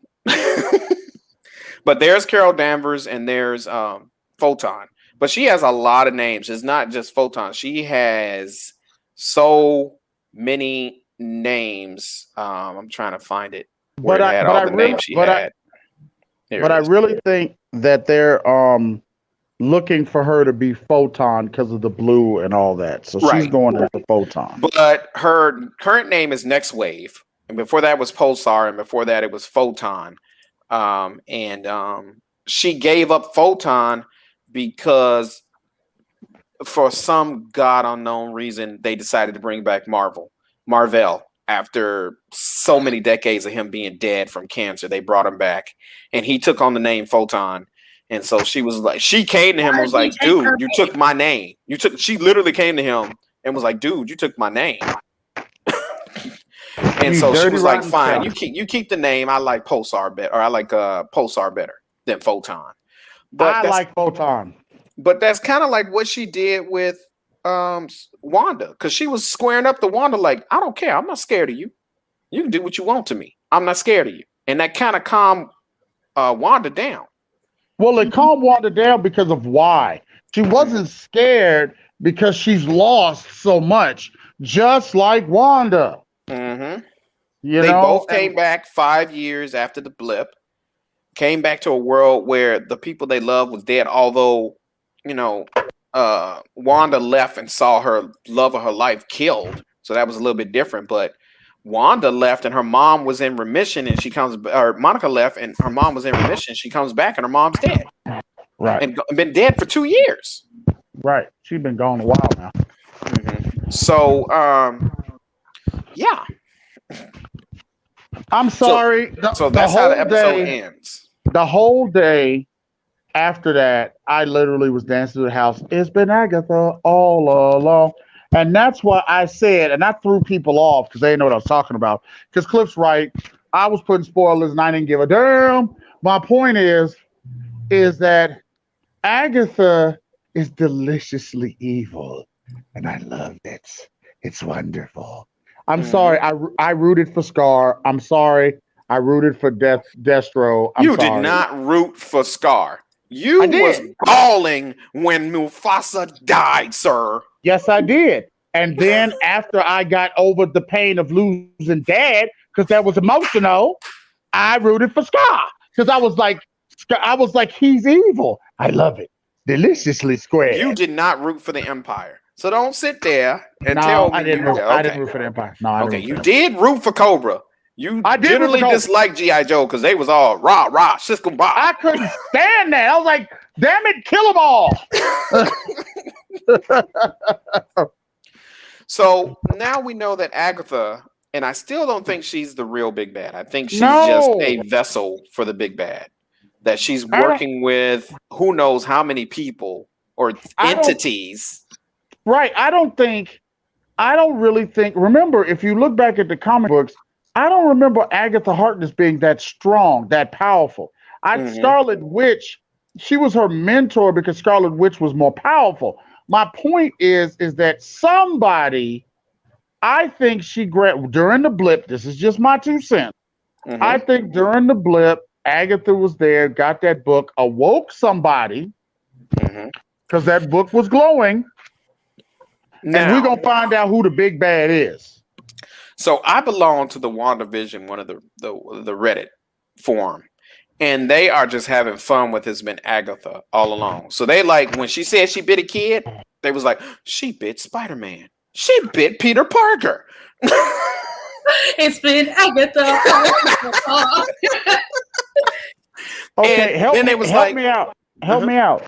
But there's Carol Danvers and there's Photon. But she has a lot of names. It's not just Photon. She has so many names. I'm trying to find it. But I really think that they're looking for her to be Photon because of the blue and all that. So she's going as a Photon. But her current name is Next Wave. And before that was Pulsar. And before that it was Photon. She gave up Photon because for some god unknown reason, they decided to bring back Marvel after so many decades of him being dead from cancer. They brought him back and he took on the name Photon. And so she was like, she came to him and was like, dude, you took my name. She literally came to him and was like, dude, you took my name. And so she was like, fine, you keep the name. I like Pulsar better, or I like Pulsar better than Photon. But I like Photon. But that's kind of like what she did with Wanda, because she was squaring up to Wanda like, I don't care. I'm not scared of you. You can do what you want to me. I'm not scared of you. And that kind of calmed Wanda down. Well, it calmed Wanda down because of why. She wasn't scared because she's lost so much, just like Wanda. Mm-hmm. They both came back 5 years after the blip, came back to a world where the people they loved was dead, although, Wanda left and saw her love of her life killed. So that was a little bit different, but Wanda left and her mom was in remission, and Monica left and her mom was in remission. She comes back and her mom's dead. Right. And been dead for 2 years. Right. She's been gone a while now. Mm-hmm. So, yeah. I'm sorry. So that's how the episode ends. The whole day after that, I literally was dancing through the house. It's been Agatha all along. And that's why I said, and I threw people off because they didn't know what I was talking about. Because Cliff's right. I was putting spoilers and I didn't give a damn. My point is that Agatha is deliciously evil. And I love it. It's wonderful. I'm sorry. I rooted for Scar. I'm sorry. I rooted for Destro. You did not root for Scar. You was bawling when Mufasa died, sir. Yes, I did. And then after I got over the pain of losing Dad, because that was emotional, I rooted for Scar. Because I was like, he's evil. I love it. Deliciously square. You did not root for the Empire. So don't sit there and no, tell me I didn't root for the Empire. No, I didn't. You did root for Cobra. You generally disliked G.I. Joe because they was all rah, rah, Cisco Bob. I couldn't stand that. I was like, damn it, kill them all. So now we know that Agatha, and I still don't think she's the real big bad. I think she's just a vessel for the big bad. That she's working with who knows how many people or entities. Right. I don't really think, remember, if you look back at the comic books, I don't remember Agatha Harkness being that strong, that powerful. Scarlet Witch, she was her mentor because Scarlet Witch was more powerful. My point is that somebody, I think she grabbed during the blip, this is just my 2 cents. Mm-hmm. I think during the blip, Agatha was there, got that book, awoke somebody, because that book was glowing. Now, and we're going to find out who the big bad is. So I belong to the WandaVision, one of the Reddit forum, and they are just having fun with this been Agatha all along. So they like, when she said she bit a kid, they was like, she bit Spider-Man. She bit Peter Parker. It's been Agatha. Okay, help me out. Help me out.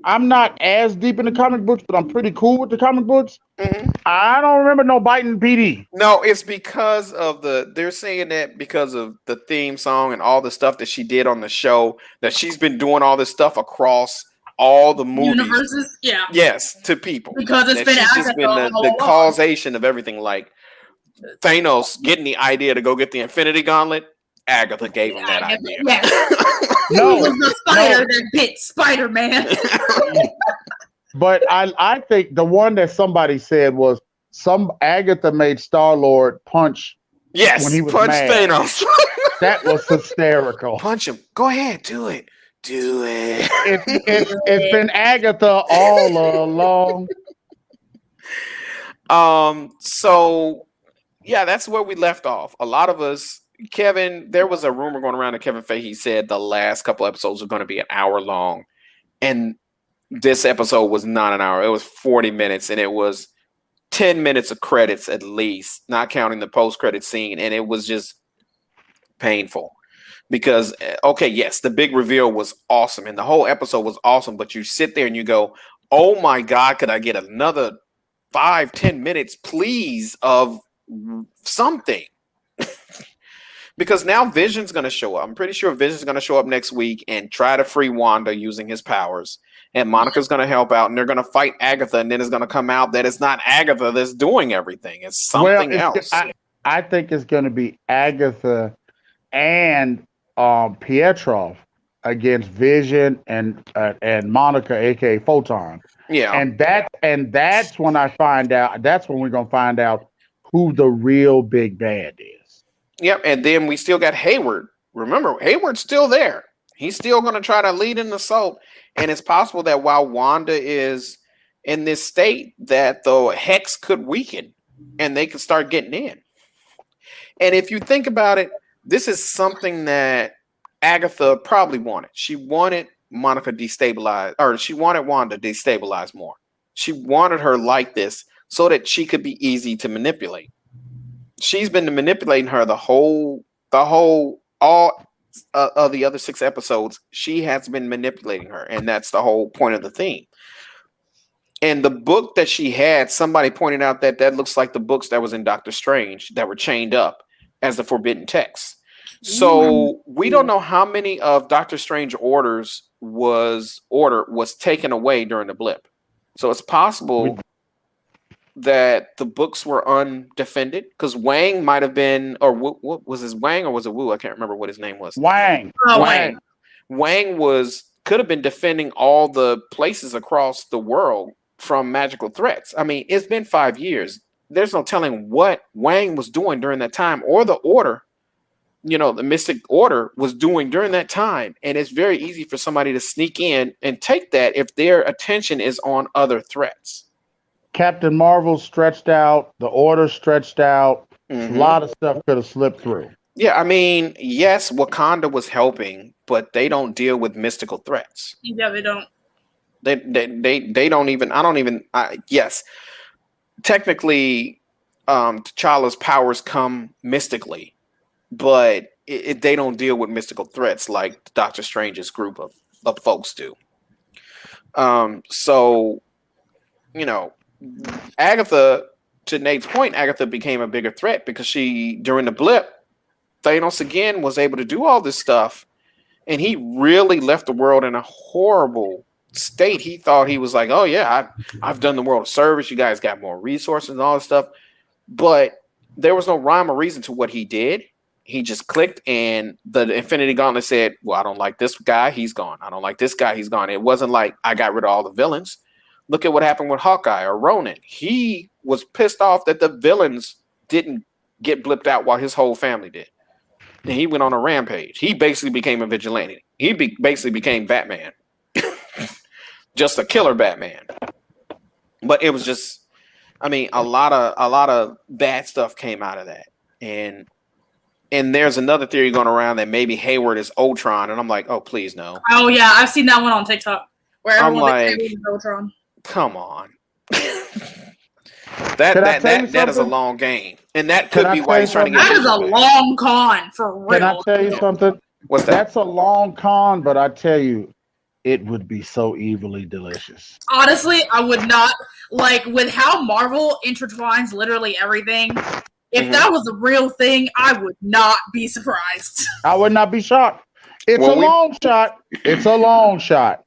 I'm not as deep in the comic books, but I'm pretty cool with the comic books. Mm-hmm. I don't remember no biting PD. No, it's because of they're saying that because of the theme song and all the stuff that she did on the show, that she's been doing all this stuff across all the movies. Universes, yeah. Yes, to people. Because it's been just been the causation of everything. Like Thanos getting the idea to go get the Infinity Gauntlet, Agatha gave him that idea. Yes. No, it was the spider that bit Spider-Man. But I think the one that somebody said was Agatha made Star-Lord punch. Yes, when he was punch mad. Thanos. That was hysterical. Punch him. Go ahead, do it. Do it. It's been Agatha all along. So yeah, that's where we left off. A lot of us. Kevin, there was a rumor going around that Kevin Feige said the last couple episodes are going to be an hour long. And this episode was not an hour. It was 40 minutes and it was 10 minutes of credits at least, not counting the post-credit scene. And it was just painful because, okay, yes, the big reveal was awesome and the whole episode was awesome. But you sit there and you go, oh my God, could I get another 5-10 minutes, please, of something? Because now Vision's going to show up. I'm pretty sure Vision's going to show up next week and try to free Wanda using his powers. And Monica's going to help out, and they're going to fight Agatha, and then it's going to come out that it's not Agatha that's doing everything. It's something else. I think it's going to be Agatha and Pietro against Vision and Monica, aka Photon. Yeah. And that's when I find out. That's when we're going to find out who the real big bad is. Yep. And then we still got Hayward. Remember, Hayward's still there. He's still going to try to lead an assault. And it's possible that while Wanda is in this state, that the hex could weaken and they could start getting in. And if you think about it, this is something that Agatha probably wanted. She wanted Monica destabilized, or she wanted Wanda destabilized more. She wanted her like this so that she could be easy to manipulate. She's been manipulating her all of the other 6 episodes. She has been manipulating her, and that's the whole point of the theme. And the book that she had, somebody pointed out that looks like the books that was in Doctor Strange that were chained up as the forbidden text. So we don't know how many of Doctor Strange was taken away during the blip. So it's possible that the books were undefended, because Wang might have been, or what was his Wang or was it Wu? I can't remember what his name was. Wang. Wang could have been defending all the places across the world from magical threats. I mean, it's been 5 years. There's no telling what Wang was doing during that time, or the Order, the Mystic Order was doing during that time. And it's very easy for somebody to sneak in and take that if their attention is on other threats. Captain Marvel stretched out, the Order stretched out. A lot of stuff could have slipped through. Yeah, I mean, yes, Wakanda was helping, but they don't deal with mystical threats. Yeah, they don't. They don't even. Yes, technically, T'Challa's powers come mystically, but they don't deal with mystical threats like Doctor Strange's group of folks do. So, Agatha, to Nate's point, Agatha became a bigger threat because during the blip, Thanos again was able to do all this stuff, and he really left the world in a horrible state. He thought he was like, oh yeah, I've done the world a service. You guys got more resources and all this stuff. But there was no rhyme or reason to what he did. He just clicked, and the Infinity Gauntlet said, well, I don't like this guy, he's gone. I don't like this guy, he's gone. It wasn't like I got rid of all the villains. Look at what happened with Hawkeye or Ronan. He was pissed off that the villains didn't get blipped out while his whole family did. And he went on a rampage. He basically became a vigilante. He basically became Batman. Just a killer Batman. But it was just, I mean, a lot of bad stuff came out of that. And there's another theory going around that maybe Hayward is Ultron, and I'm like, oh, please no. Oh yeah, I've seen that one on TikTok where everyone thinks Hayward is Ultron. Come on. That is a long game. And that could be why he's trying to get. That is a long con for real. Can I tell you something? What's that? That's a long con, but I tell you, it would be so evilly delicious. Honestly, I would not, like, with how Marvel intertwines literally everything, if that was a real thing, I would not be surprised. I would not be shocked. It's a long shot. It's a long shot.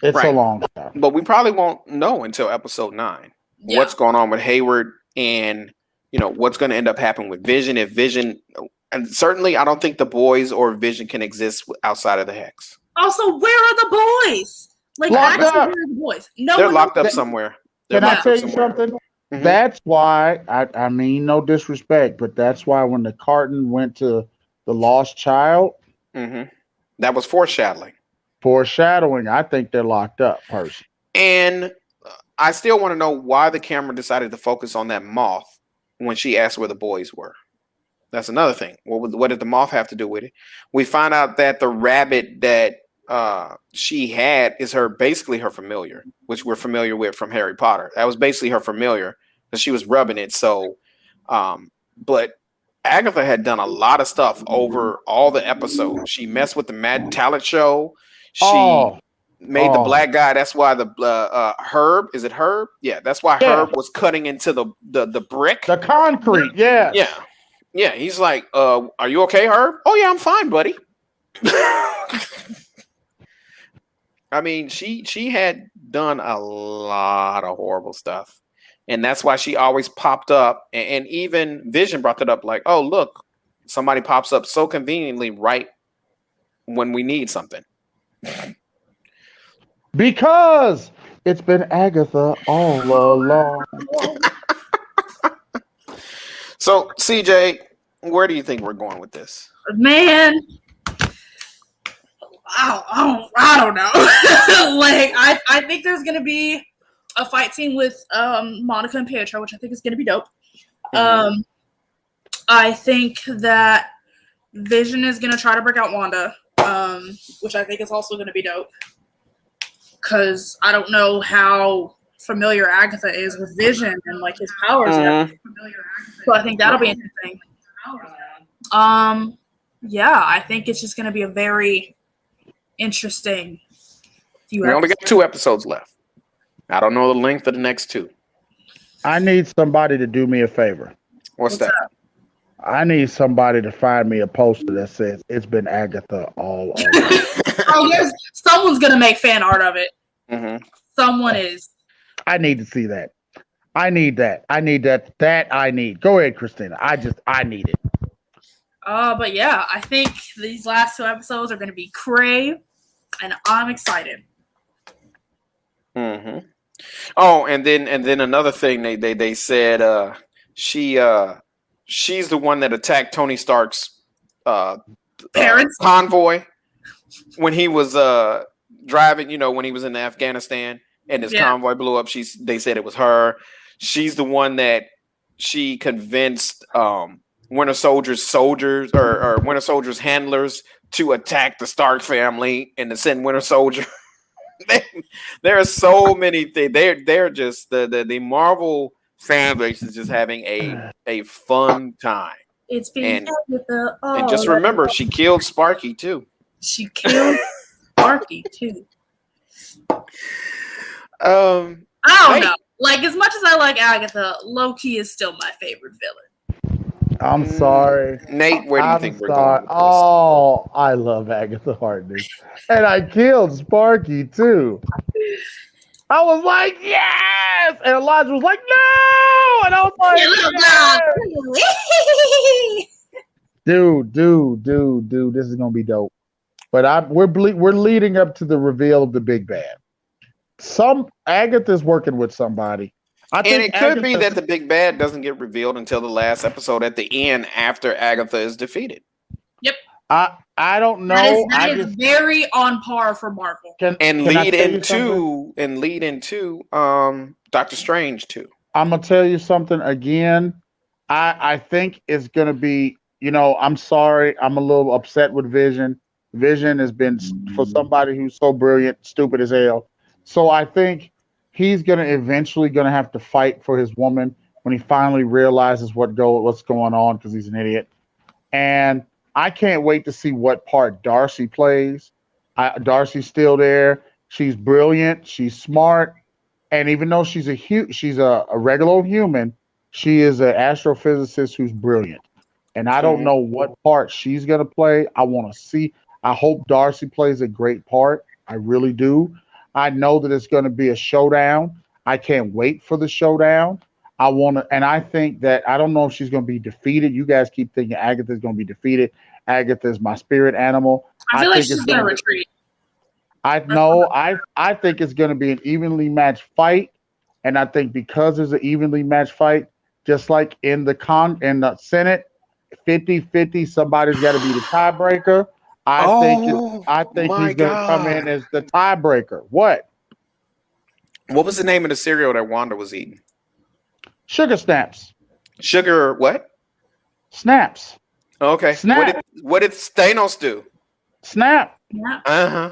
It's a long shot. But we probably won't know until episode 9 what's going on with Hayward, and what's going to end up happening with Vision. If Vision, and certainly I don't think the boys or Vision can exist outside of the Hex. Also, where are the boys? Like, actually, where are the boys? No, they're locked up somewhere. Can I tell you something? Mm-hmm. That's why, I mean, no disrespect, but that's why when the carton went to the lost child, that was foreshadowing. I think they're locked up, personally. And I still want to know why the camera decided to focus on that moth when she asked where the boys were. That's another thing. What did the moth have to do with it? We find out that the rabbit that she had is basically her familiar, which we're familiar with from Harry Potter. That was basically her familiar because she was rubbing it. So, but Agatha had done a lot of stuff over all the episodes. She messed with the Mad Talent Show. She made the black guy. That's why the Herb, is it Herb? Yeah, that's why Herb was cutting into the brick, the concrete. Yeah. Yeah, he's like, are you okay, Herb? Oh yeah, I'm fine, buddy. I mean, she had done a lot of horrible stuff, and that's why she always popped up. And even Vision brought it up, like, oh look, somebody pops up so conveniently right when we need something. Because it's been Agatha all along. So, CJ, where do you think we're going with this? Man, I don't know. Like, I think there's gonna be a fight scene with Monica and Pietro, which I think is gonna be dope. Mm-hmm. I think that Vision is gonna try to break out Wanda, which I think is also gonna be dope. Because I don't know how familiar Agatha is with Vision and like his powers. Mm-hmm. So I think that'll be interesting. Yeah, I think it's just gonna be a very interesting few We only got episodes. 2 episodes left. I don't know the length of the next 2. I need somebody to do me a favor. What's that? I need somebody to find me a poster that says it's been Agatha all along. Oh, someone's gonna make fan art of it. Mm-hmm. Someone is. I need to see that. I need that. I need that. That I need. Go ahead, Christina. I need it. But yeah, I think these last 2 episodes are gonna be cray, and I'm excited. Mm-hmm. Oh, and then another thing they said she's the one that attacked Tony Stark's Parents. convoy when he was driving, when he was in Afghanistan and his convoy blew up. They said it was her. She's the one that she convinced Winter Soldier's soldiers or Winter Soldier's handlers to attack the Stark family and to send Winter Soldier. There are so many things. They're just the Marvel fan base is just having a fun time. It's been and just remember, she killed Sparky too. She killed Sparky too. I don't know. Like, as much as I like Agatha, Loki is still my favorite villain. I'm sorry. Nate, where do you think we're going with this? Oh, I love Agatha Harkness. And I killed Sparky too. I was like, yes! And Elijah was like, no! And I was like, yes! Dude, this is gonna be dope. But we're leading up to the reveal of the big bad. Agatha's working with somebody. And it could be that the big bad doesn't get revealed until the last episode at the end after Agatha is defeated. Yep. I don't know. That is very on par for Marvel. And lead into Doctor Strange too. I'm gonna tell you something again. I think it's gonna be. I'm sorry. I'm a little upset with Vision. Vision has been, for somebody who's so brilliant, stupid as hell. So I think he's eventually gonna have to fight for his woman when he finally realizes what's going on, because he's an idiot. And I can't wait to see what part Darcy plays. Darcy's still there. She's brilliant. She's smart. And even though she's a regular old human, she is an astrophysicist who's brilliant. And I don't know what part she's gonna play. I want to see. I hope Darcy plays a great part. I really do. I know that it's going to be a showdown. I can't wait for the showdown. And I think that, I don't know if she's going to be defeated. You guys keep thinking Agatha's going to be defeated. Agatha is my spirit animal. I feel like she's going to retreat. I know. I think it's going to be an evenly matched fight. And I think because there's an evenly matched fight, just like in the Senate, 50-50, somebody's got to be the tiebreaker. I think he's going to come in as the tiebreaker. What was the name of the cereal that Wanda was eating? Sugar Snaps. Sugar what? Snaps. Okay. Snap. What did Thanos do? Snap. Uh-huh.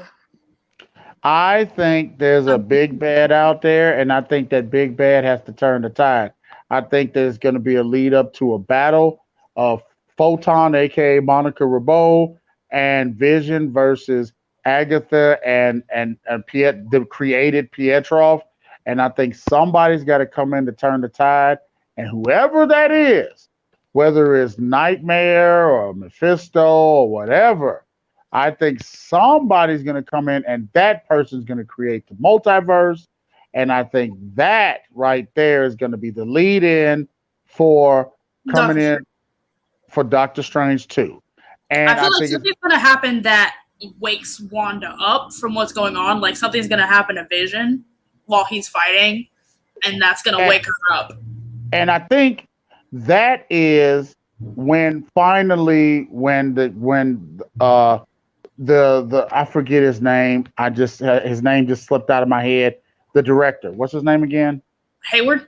I think there's a big bad out there, and I think that big bad has to turn the tide. I think there's going to be a lead up to a battle of Photon, aka Monica Rambeau, and Vision versus Agatha and the created Pietrov. And I think somebody's got to come in to turn the tide. And whoever that is, whether it's Nightmare or Mephisto or whatever. I think somebody's going to come in and that person's going to create the multiverse. And I think that right there is going to be the lead in for coming Doctor in for Doctor Strange 2. And I feel like think something's going to happen that wakes Wanda up from what's going on. Like something's going to happen to Vision while he's fighting, and that's going to wake her up. And I think that is when finally the I forget his name. His name just slipped out of my head. The director, what's his name again? Hayward.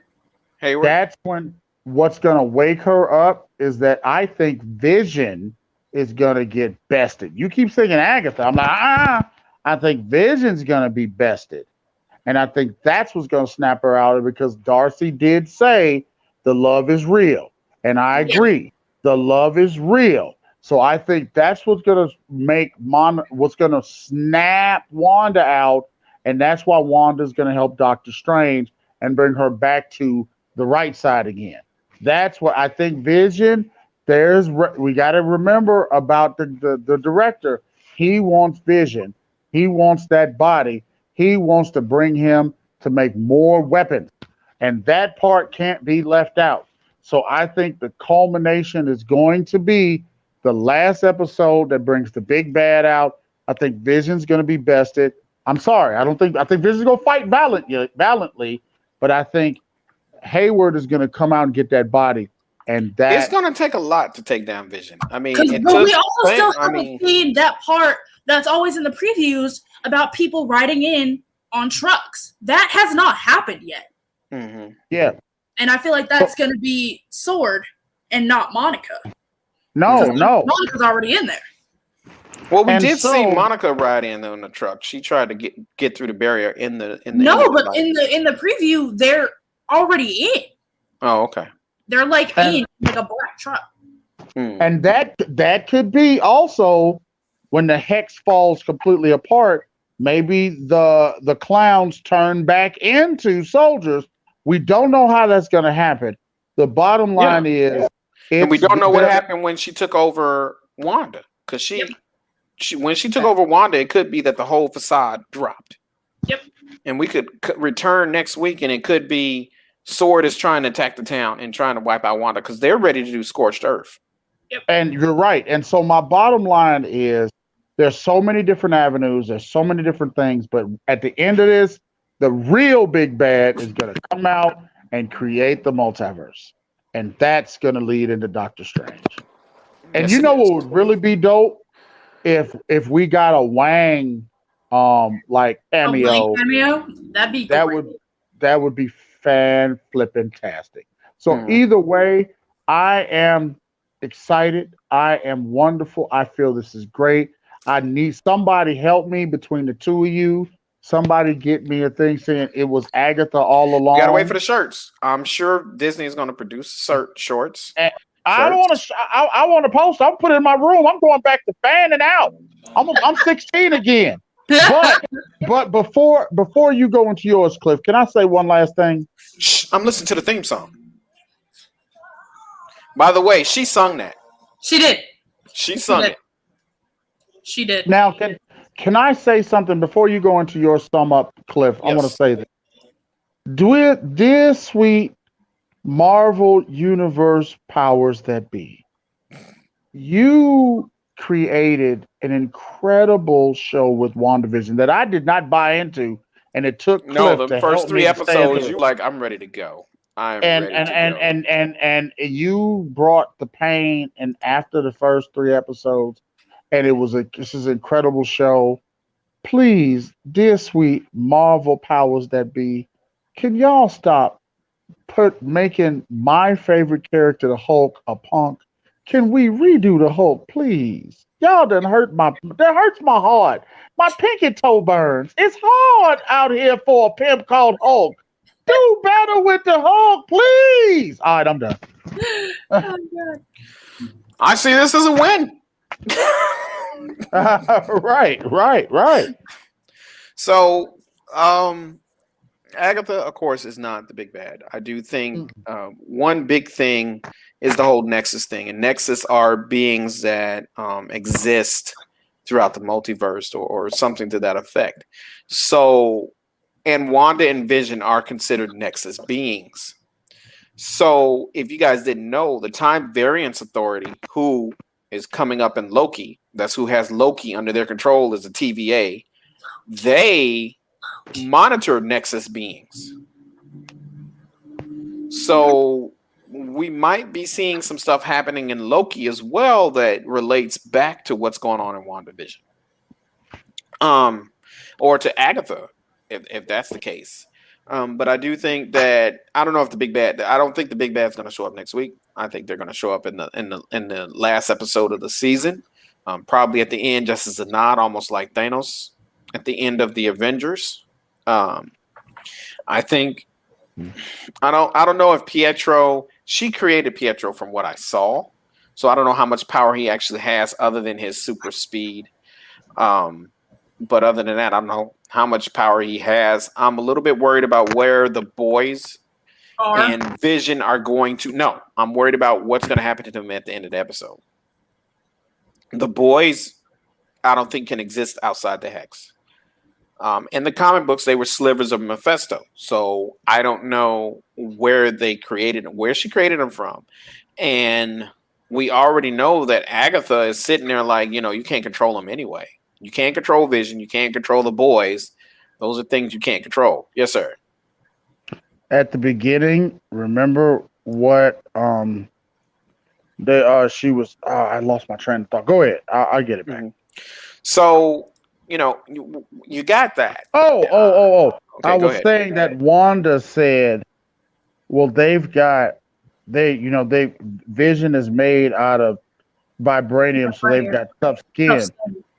That's when what's gonna wake her up is that I think Vision is gonna get bested. You keep singing Agatha. I'm like, I think Vision's gonna be bested. And I think that's what's gonna snap her out of it because Darcy did say the love is real. And I agree. The love is real. So I think that's what's gonna what's gonna snap Wanda out. And that's why Wanda's going to help Doctor Strange and bring her back to the right side again. That's what I think. Vision. We got to remember about the director. He wants Vision. He wants that body. He wants to bring him to make more weapons, and that part can't be left out. So I think the culmination is going to be the last episode that brings the big bad out. I think Vision's going to be bested. I'm sorry. I think Vision's gonna fight valiantly, but I think Hayward is gonna come out and get that body, and it's gonna take a lot to take down Vision. I mean, we also still haven't seen that part that's always in the previews about people riding in on trucks. That has not happened yet. Mm-hmm. Yeah, and I feel like that's gonna be Sword and not Monica. No, Monica's already in there. Well, we did see Monica ride in on the truck. She tried to get through the barrier in the. No, but in the preview, they're already in. Oh, okay. They're like in like a black truck. And that could be also when the hex falls completely apart. Maybe the clowns turn back into soldiers. We don't know how that's going to happen. The bottom line is, and we don't know what happened when she took over Wanda because when she took over Wanda, it could be that the whole facade dropped. Yep. And we could return next week, and it could be Sword is trying to attack the town and trying to wipe out Wanda because they're ready to do Scorched Earth. Yep. And you're right. And so my bottom line is there's so many different avenues. There's so many different things. But at the end of this, the real big bad is going to come out and create the multiverse. And that's going to lead into Doctor Strange. And you know what would really be dope? If we got a Wang like cameo, that'd be great. That would be fan-flippin-tastic. So either way, I am excited. I am wonderful. I feel this is great. I need somebody help me between the two of you. Somebody get me a thing saying it was Agatha all along. You gotta wait for the shirts. I'm sure Disney is going to produce shorts. I don't want to. I want to post. I'll put it in my room. I'm going back to fanning out. I'm 16 again. But before you go into yours, Cliff, can I say one last thing? Shh, I'm listening to the theme song. By the way, she sung that. She did. She sung it. She did. Now, can I say something before you go into your sum up, Cliff? Yes. I want to say this. Dear sweet Marvel Universe powers that be, you created an incredible show with WandaVision that I did not buy into, and it took Cliff the first 3 episodes. You like, I'm ready to go. And you brought the pain, and after the first 3 episodes, and this is an incredible show. Please, dear sweet Marvel powers that be, can y'all stop making my favorite character, the Hulk, a punk? Can we redo the Hulk, please? Y'all that hurts my heart. My pinky toe burns. It's hard out here for a pimp called Hulk. Do better with the Hulk, please. All right, I'm done. Oh, God. I see this as a win. Right. So, Agatha, of course, is not the big bad. I do think one big thing is the whole Nexus thing, and Nexus are beings that exist throughout the multiverse or something to that effect. So, and Wanda and Vision are considered Nexus beings. So, if you guys didn't know, the Time Variance Authority, who is coming up in Loki, that's who has Loki under their control as the TVA, they monitor Nexus beings. So we might be seeing some stuff happening in Loki as well that relates back to what's going on in WandaVision. Or to Agatha, if that's the case. But I do think that I don't know if the big bad. I don't think the big bad's going to show up next week. I think they're going to show up in the last episode of the season, probably at the end, just as a nod, almost like Thanos at the end of the Avengers. I think I don't know if Pietro. She created Pietro from what I saw, so I don't know how much power he actually has other than his super speed. But other than that, I don't know how much power he has. I'm a little bit worried about where the boys and Vision are going to. No, I'm worried about what's going to happen to them at the end of the episode. The boys, I don't think can exist outside the Hex. In the comic books, they were slivers of Mephisto. So I don't know where they created them, where she created them from. And we already know that Agatha is sitting there like, you can't control them anyway. You can't control Vision. You can't control the boys. Those are things you can't control. Yes, sir. At the beginning, remember what she was. I lost my train of thought. Go ahead. I'll get it back. Mm-hmm. So you got that. Oh. Okay, I was saying that Wanda said, well, Vision is made out of vibranium, so they've got tough skin.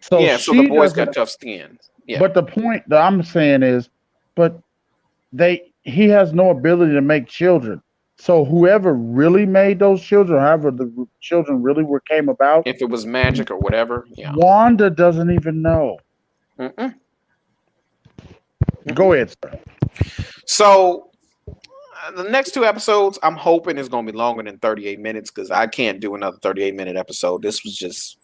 So the boys got tough skin. Yeah. But the point that I'm saying is, he has no ability to make children. So whoever really made those children, however the children really came about, if it was magic or whatever, Wanda doesn't even know. Go ahead, sir. So the next two episodes, I'm hoping is going to be longer than 38 minutes because I can't do another 38-minute episode. This was just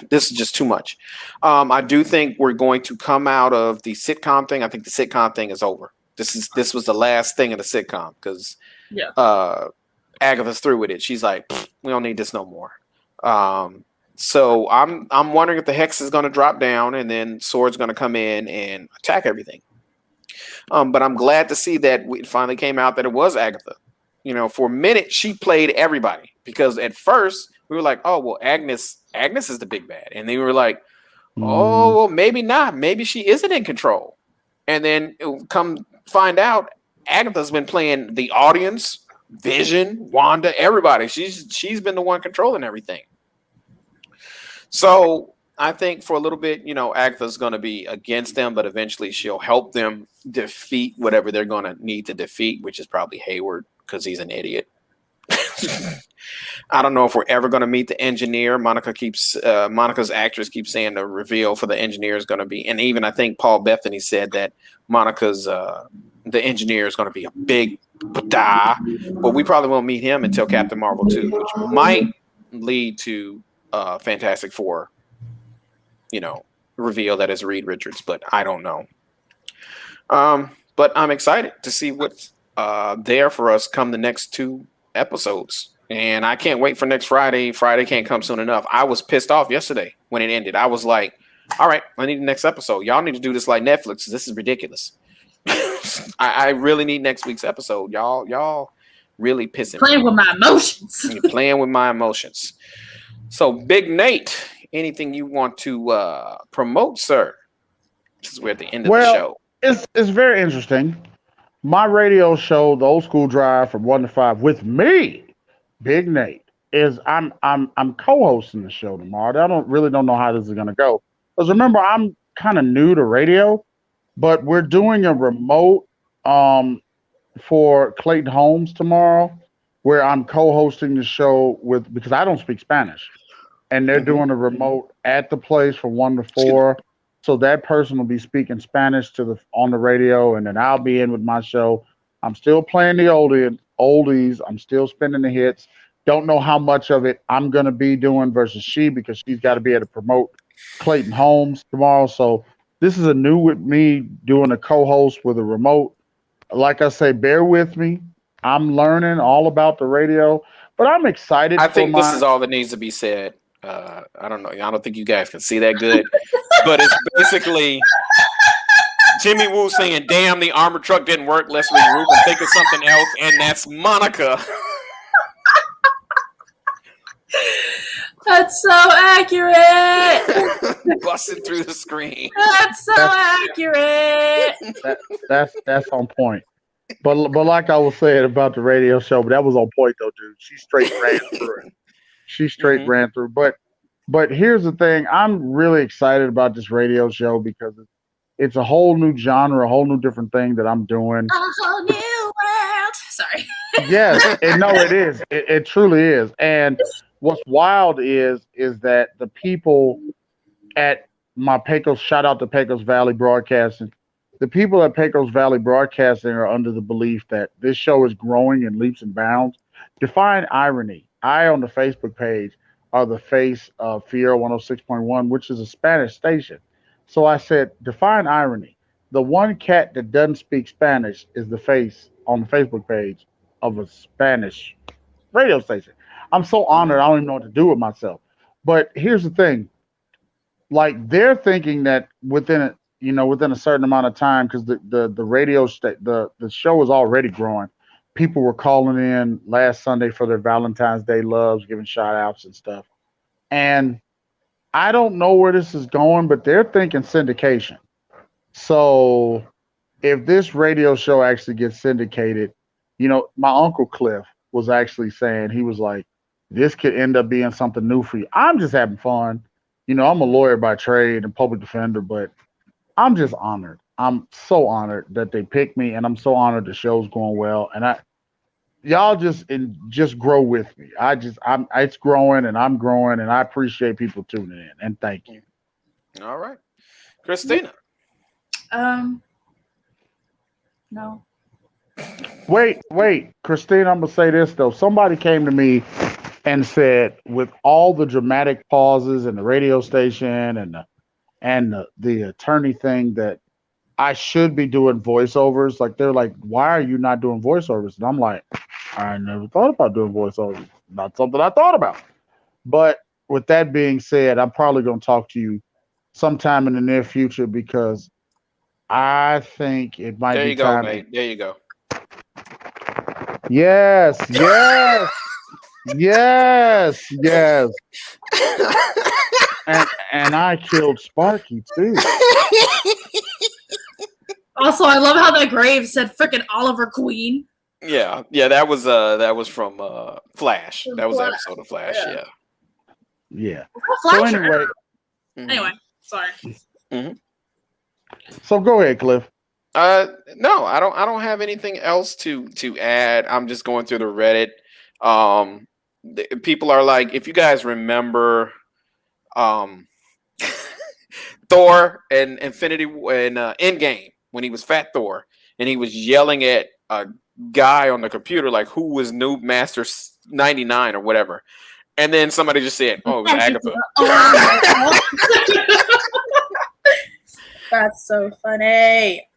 this is just too much. I do think we're going to come out of the sitcom thing. I think the sitcom thing is over. This was the last thing of the sitcom because Agatha's through with it. She's like, we don't need this no more. So I'm wondering if the Hex is going to drop down and then Sword's going to come in and attack everything. But I'm glad to see that it finally came out that it was Agatha. For a minute she played everybody because at first we were like, oh well, Agnes is the big bad, and they were like, oh well, maybe not. Maybe she isn't in control. And then come find out, Agatha's been playing the audience, Vision, Wanda, everybody. She's been the one controlling everything. So I think for a little bit, Agatha's going to be against them, but eventually she'll help them defeat whatever they're going to need to defeat, which is probably Hayward because he's an idiot. I don't know if we're ever going to meet the engineer. Monica's actress keeps saying the reveal for the engineer is going to be, and even I think Paul Bethany said that Monica's the engineer is going to be a big bada, but we probably won't meet him until Captain Marvel 2, which might lead to Fantastic Four, reveal that is Reed Richards, but I don't know. But I'm excited to see what's there for us come the next two episodes. And I can't wait for next Friday. Friday can't come soon enough. I was pissed off yesterday when it ended. I was like, all right, I need the next episode. Y'all need to do this like Netflix. This is ridiculous. I really need next week's episode. Y'all really pissing me. With my emotions. You're playing with my emotions. So, Big Nate, anything you want to promote, sir? Because we're at the end of the show. It's very interesting. My radio show, The Old School Drive from 1 to 5 with me, Big Nate, is I'm co-hosting the show tomorrow. I don't know how this is gonna go. Because remember, I'm kind of new to radio, but we're doing a remote for Clayton Holmes tomorrow, where I'm co-hosting the show because I don't speak Spanish, and they're doing a remote at the place from 1 to 4. So that person will be speaking Spanish on the radio, and then I'll be in with my show. I'm still playing the oldies. I'm still spinning the hits. Don't know how much of it I'm gonna be doing versus she, because she's got to be able to promote Clayton Holmes tomorrow. So this is a new with me doing a co-host with a remote. Like I say, bear with me. I'm learning all about the radio, but I'm excited I for think this my. is all that needs to be said. I don't know. I don't think you guys can see that good, but it's basically Jimmy Woo saying, "Damn, the armor truck didn't work. Let's regroup and think of something else." And that's Monica. That's so accurate. Busting through the screen. That's so accurate. That's on point. But like I was saying about the radio show, but that was on point though, dude. She straight ran through it. She straight ran through. But here's the thing. I'm really excited about this radio show because it's a whole new genre, a whole new different thing that I'm doing. A whole new world. Sorry. Yes, and no, it is. It truly is. And what's wild is that the people at my Pecos, shout out to Pecos Valley Broadcasting. The people at Pecos Valley Broadcasting are under the belief that this show is growing in leaps and bounds. Define irony. I, on the Facebook page, are the face of Fiero 106.1, which is a Spanish station. So I said, define irony. The one cat that doesn't speak Spanish is the face on the Facebook page of a Spanish radio station. I'm so honored. I don't even know what to do with myself. But here's the thing. Like, they're thinking that within a certain amount of time, because the show is already growing. People were calling in last Sunday for their Valentine's Day loves, giving shout outs and stuff. And I don't know where this is going, but they're thinking syndication. So if this radio show actually gets syndicated, my Uncle Cliff was actually saying, he was like, this could end up being something new for you. I'm just having fun. I'm a lawyer by trade and public defender, but I'm just honored. I'm so honored that they picked me, and I'm so honored the show's going well. And y'all just grow with me. It's growing, and I'm growing, and I appreciate people tuning in. And thank you. All right, Christina. No. Wait, Christina. I'm gonna say this though. Somebody came to me and said, with all the dramatic pauses and the radio station and the attorney thing, that I should be doing voiceovers. Like, they're like, why are you not doing voiceovers? And I'm like, I never thought about doing voiceovers. Not something I thought about. But with that being said, I'm probably going to talk to you sometime in the near future, because I think it might be time. There you go, Nate. There you go. Yes. And I killed Sparky too. Also, I love how that grave said frickin' Oliver Queen. Yeah, that was from Flash. That was an episode of Flash. Yeah. So Anyway, sorry. Mm-hmm. So go ahead, Cliff. No, I don't have anything else to add. I'm just going through the Reddit. People are like, if you guys remember, Thor and Infinity and Endgame, when he was Fat Thor and he was yelling at a guy on the computer like, who was Noob Master 99 or whatever, and then somebody just said, "Oh, it was Agatha." That's so funny.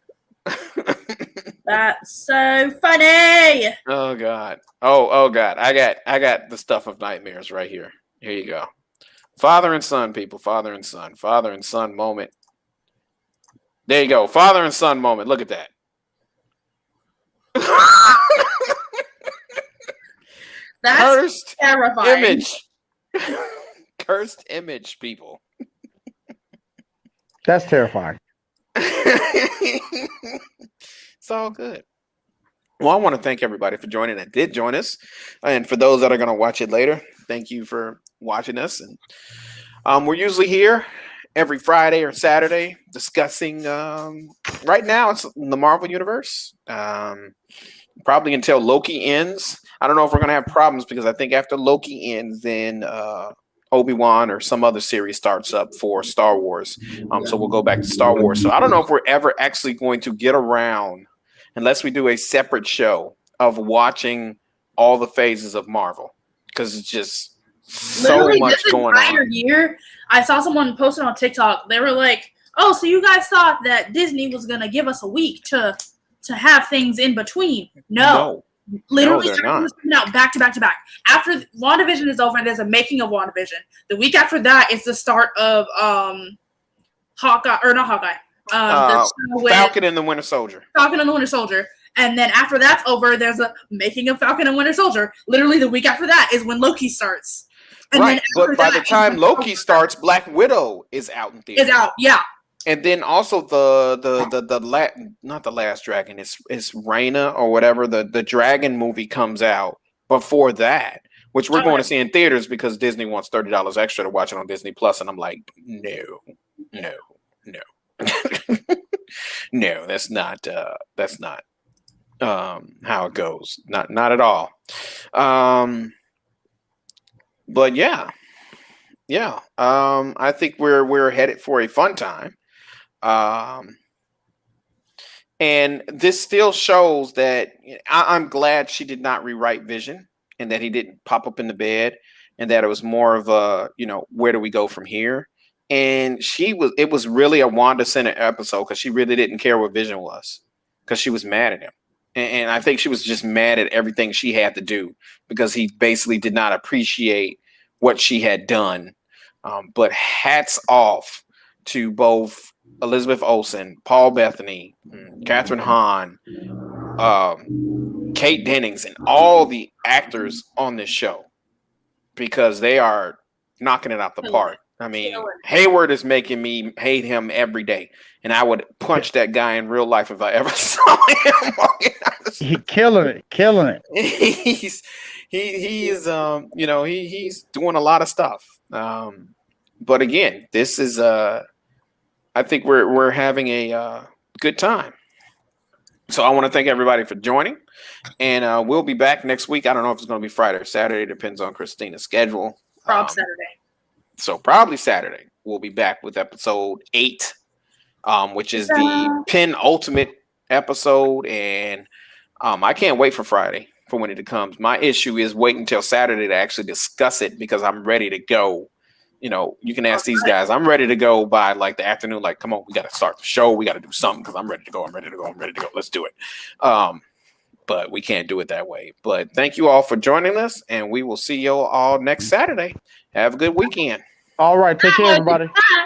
That's so funny. Oh God. Oh God. I got the stuff of nightmares right here. Here you go. Father and son, people. Father and son. Father and son moment. There you go. Father and son moment. Look at that. That's cursed terrifying. Image. Cursed image, people. That's terrifying. It's all good. Well, I want to thank everybody for joining that did join us. And for those that are going to watch it later, thank you for watching us. And we're usually here every Friday or Saturday discussing, right now it's the Marvel Universe. Probably until Loki ends. I don't know if we're going to have problems, because I think after Loki ends, then Obi-Wan or some other series starts up for Star Wars. So we'll go back to Star Wars. So I don't know if we're ever actually going to get around, unless we do a separate show of watching all the phases of Marvel, because it's just so much going on. Entire year, I saw someone posted on TikTok. They were like, "Oh, so you guys thought that Disney was gonna give us a week to have things in between?" No. Literally, they're not. Coming out back to back to back. After WandaVision is over, and there's a making of WandaVision. The week after that is the start of Hawkeye, or not Hawkeye. Falcon and the Winter Soldier. Falcon and the Winter Soldier. And then after that's over, there's a making of Falcon and Winter Soldier. Literally, the week after that is when Loki starts. And right, but by the time Loki starts, Black Widow is out in theaters. Is out, yeah. And then also not the Last Dragon, it's Rhaena or whatever. The dragon movie comes out before that, which we're going to see in theaters because Disney wants $30 extra to watch it on Disney Plus, and I'm like, no, no, that's not how it goes. Not at all. But yeah. I think we're headed for a fun time. And this still shows that I'm glad she did not rewrite Vision, and that he didn't pop up in the bed, and that it was more of a, where do we go from here? And it was really a Wanda-centered episode, because she really didn't care what Vision was, because she was mad at him. And I think she was just mad at everything she had to do, because he basically did not appreciate what she had done. But hats off to both Elizabeth Olsen, Paul Bettany, Catherine Hahn, Kate Dennings, and all the actors on this show, because they are knocking it out the park. I mean, Hayward is making me hate him every day, and I would punch that guy in real life if I ever saw him walking out the street. He's killing it. He's doing a lot of stuff. But again, this is I think we're having a good time. So I want to thank everybody for joining, and we'll be back next week. I don't know if it's going to be Friday or Saturday. Depends on Christina's schedule. Saturday. So probably Saturday. We'll be back with episode 8, which is the penultimate episode, and I can't wait for Friday for when it comes. My issue is waiting until Saturday to actually discuss it, because I'm ready to go. You can ask these guys. I'm ready to go by like the afternoon. Like, come on, we got to start the show. We got to do something, because I'm ready to go. Let's do it. But we can't do it that way. But thank you all for joining us, and we will see you all next Saturday. Have a good weekend. All right. Take care, everybody. Bye.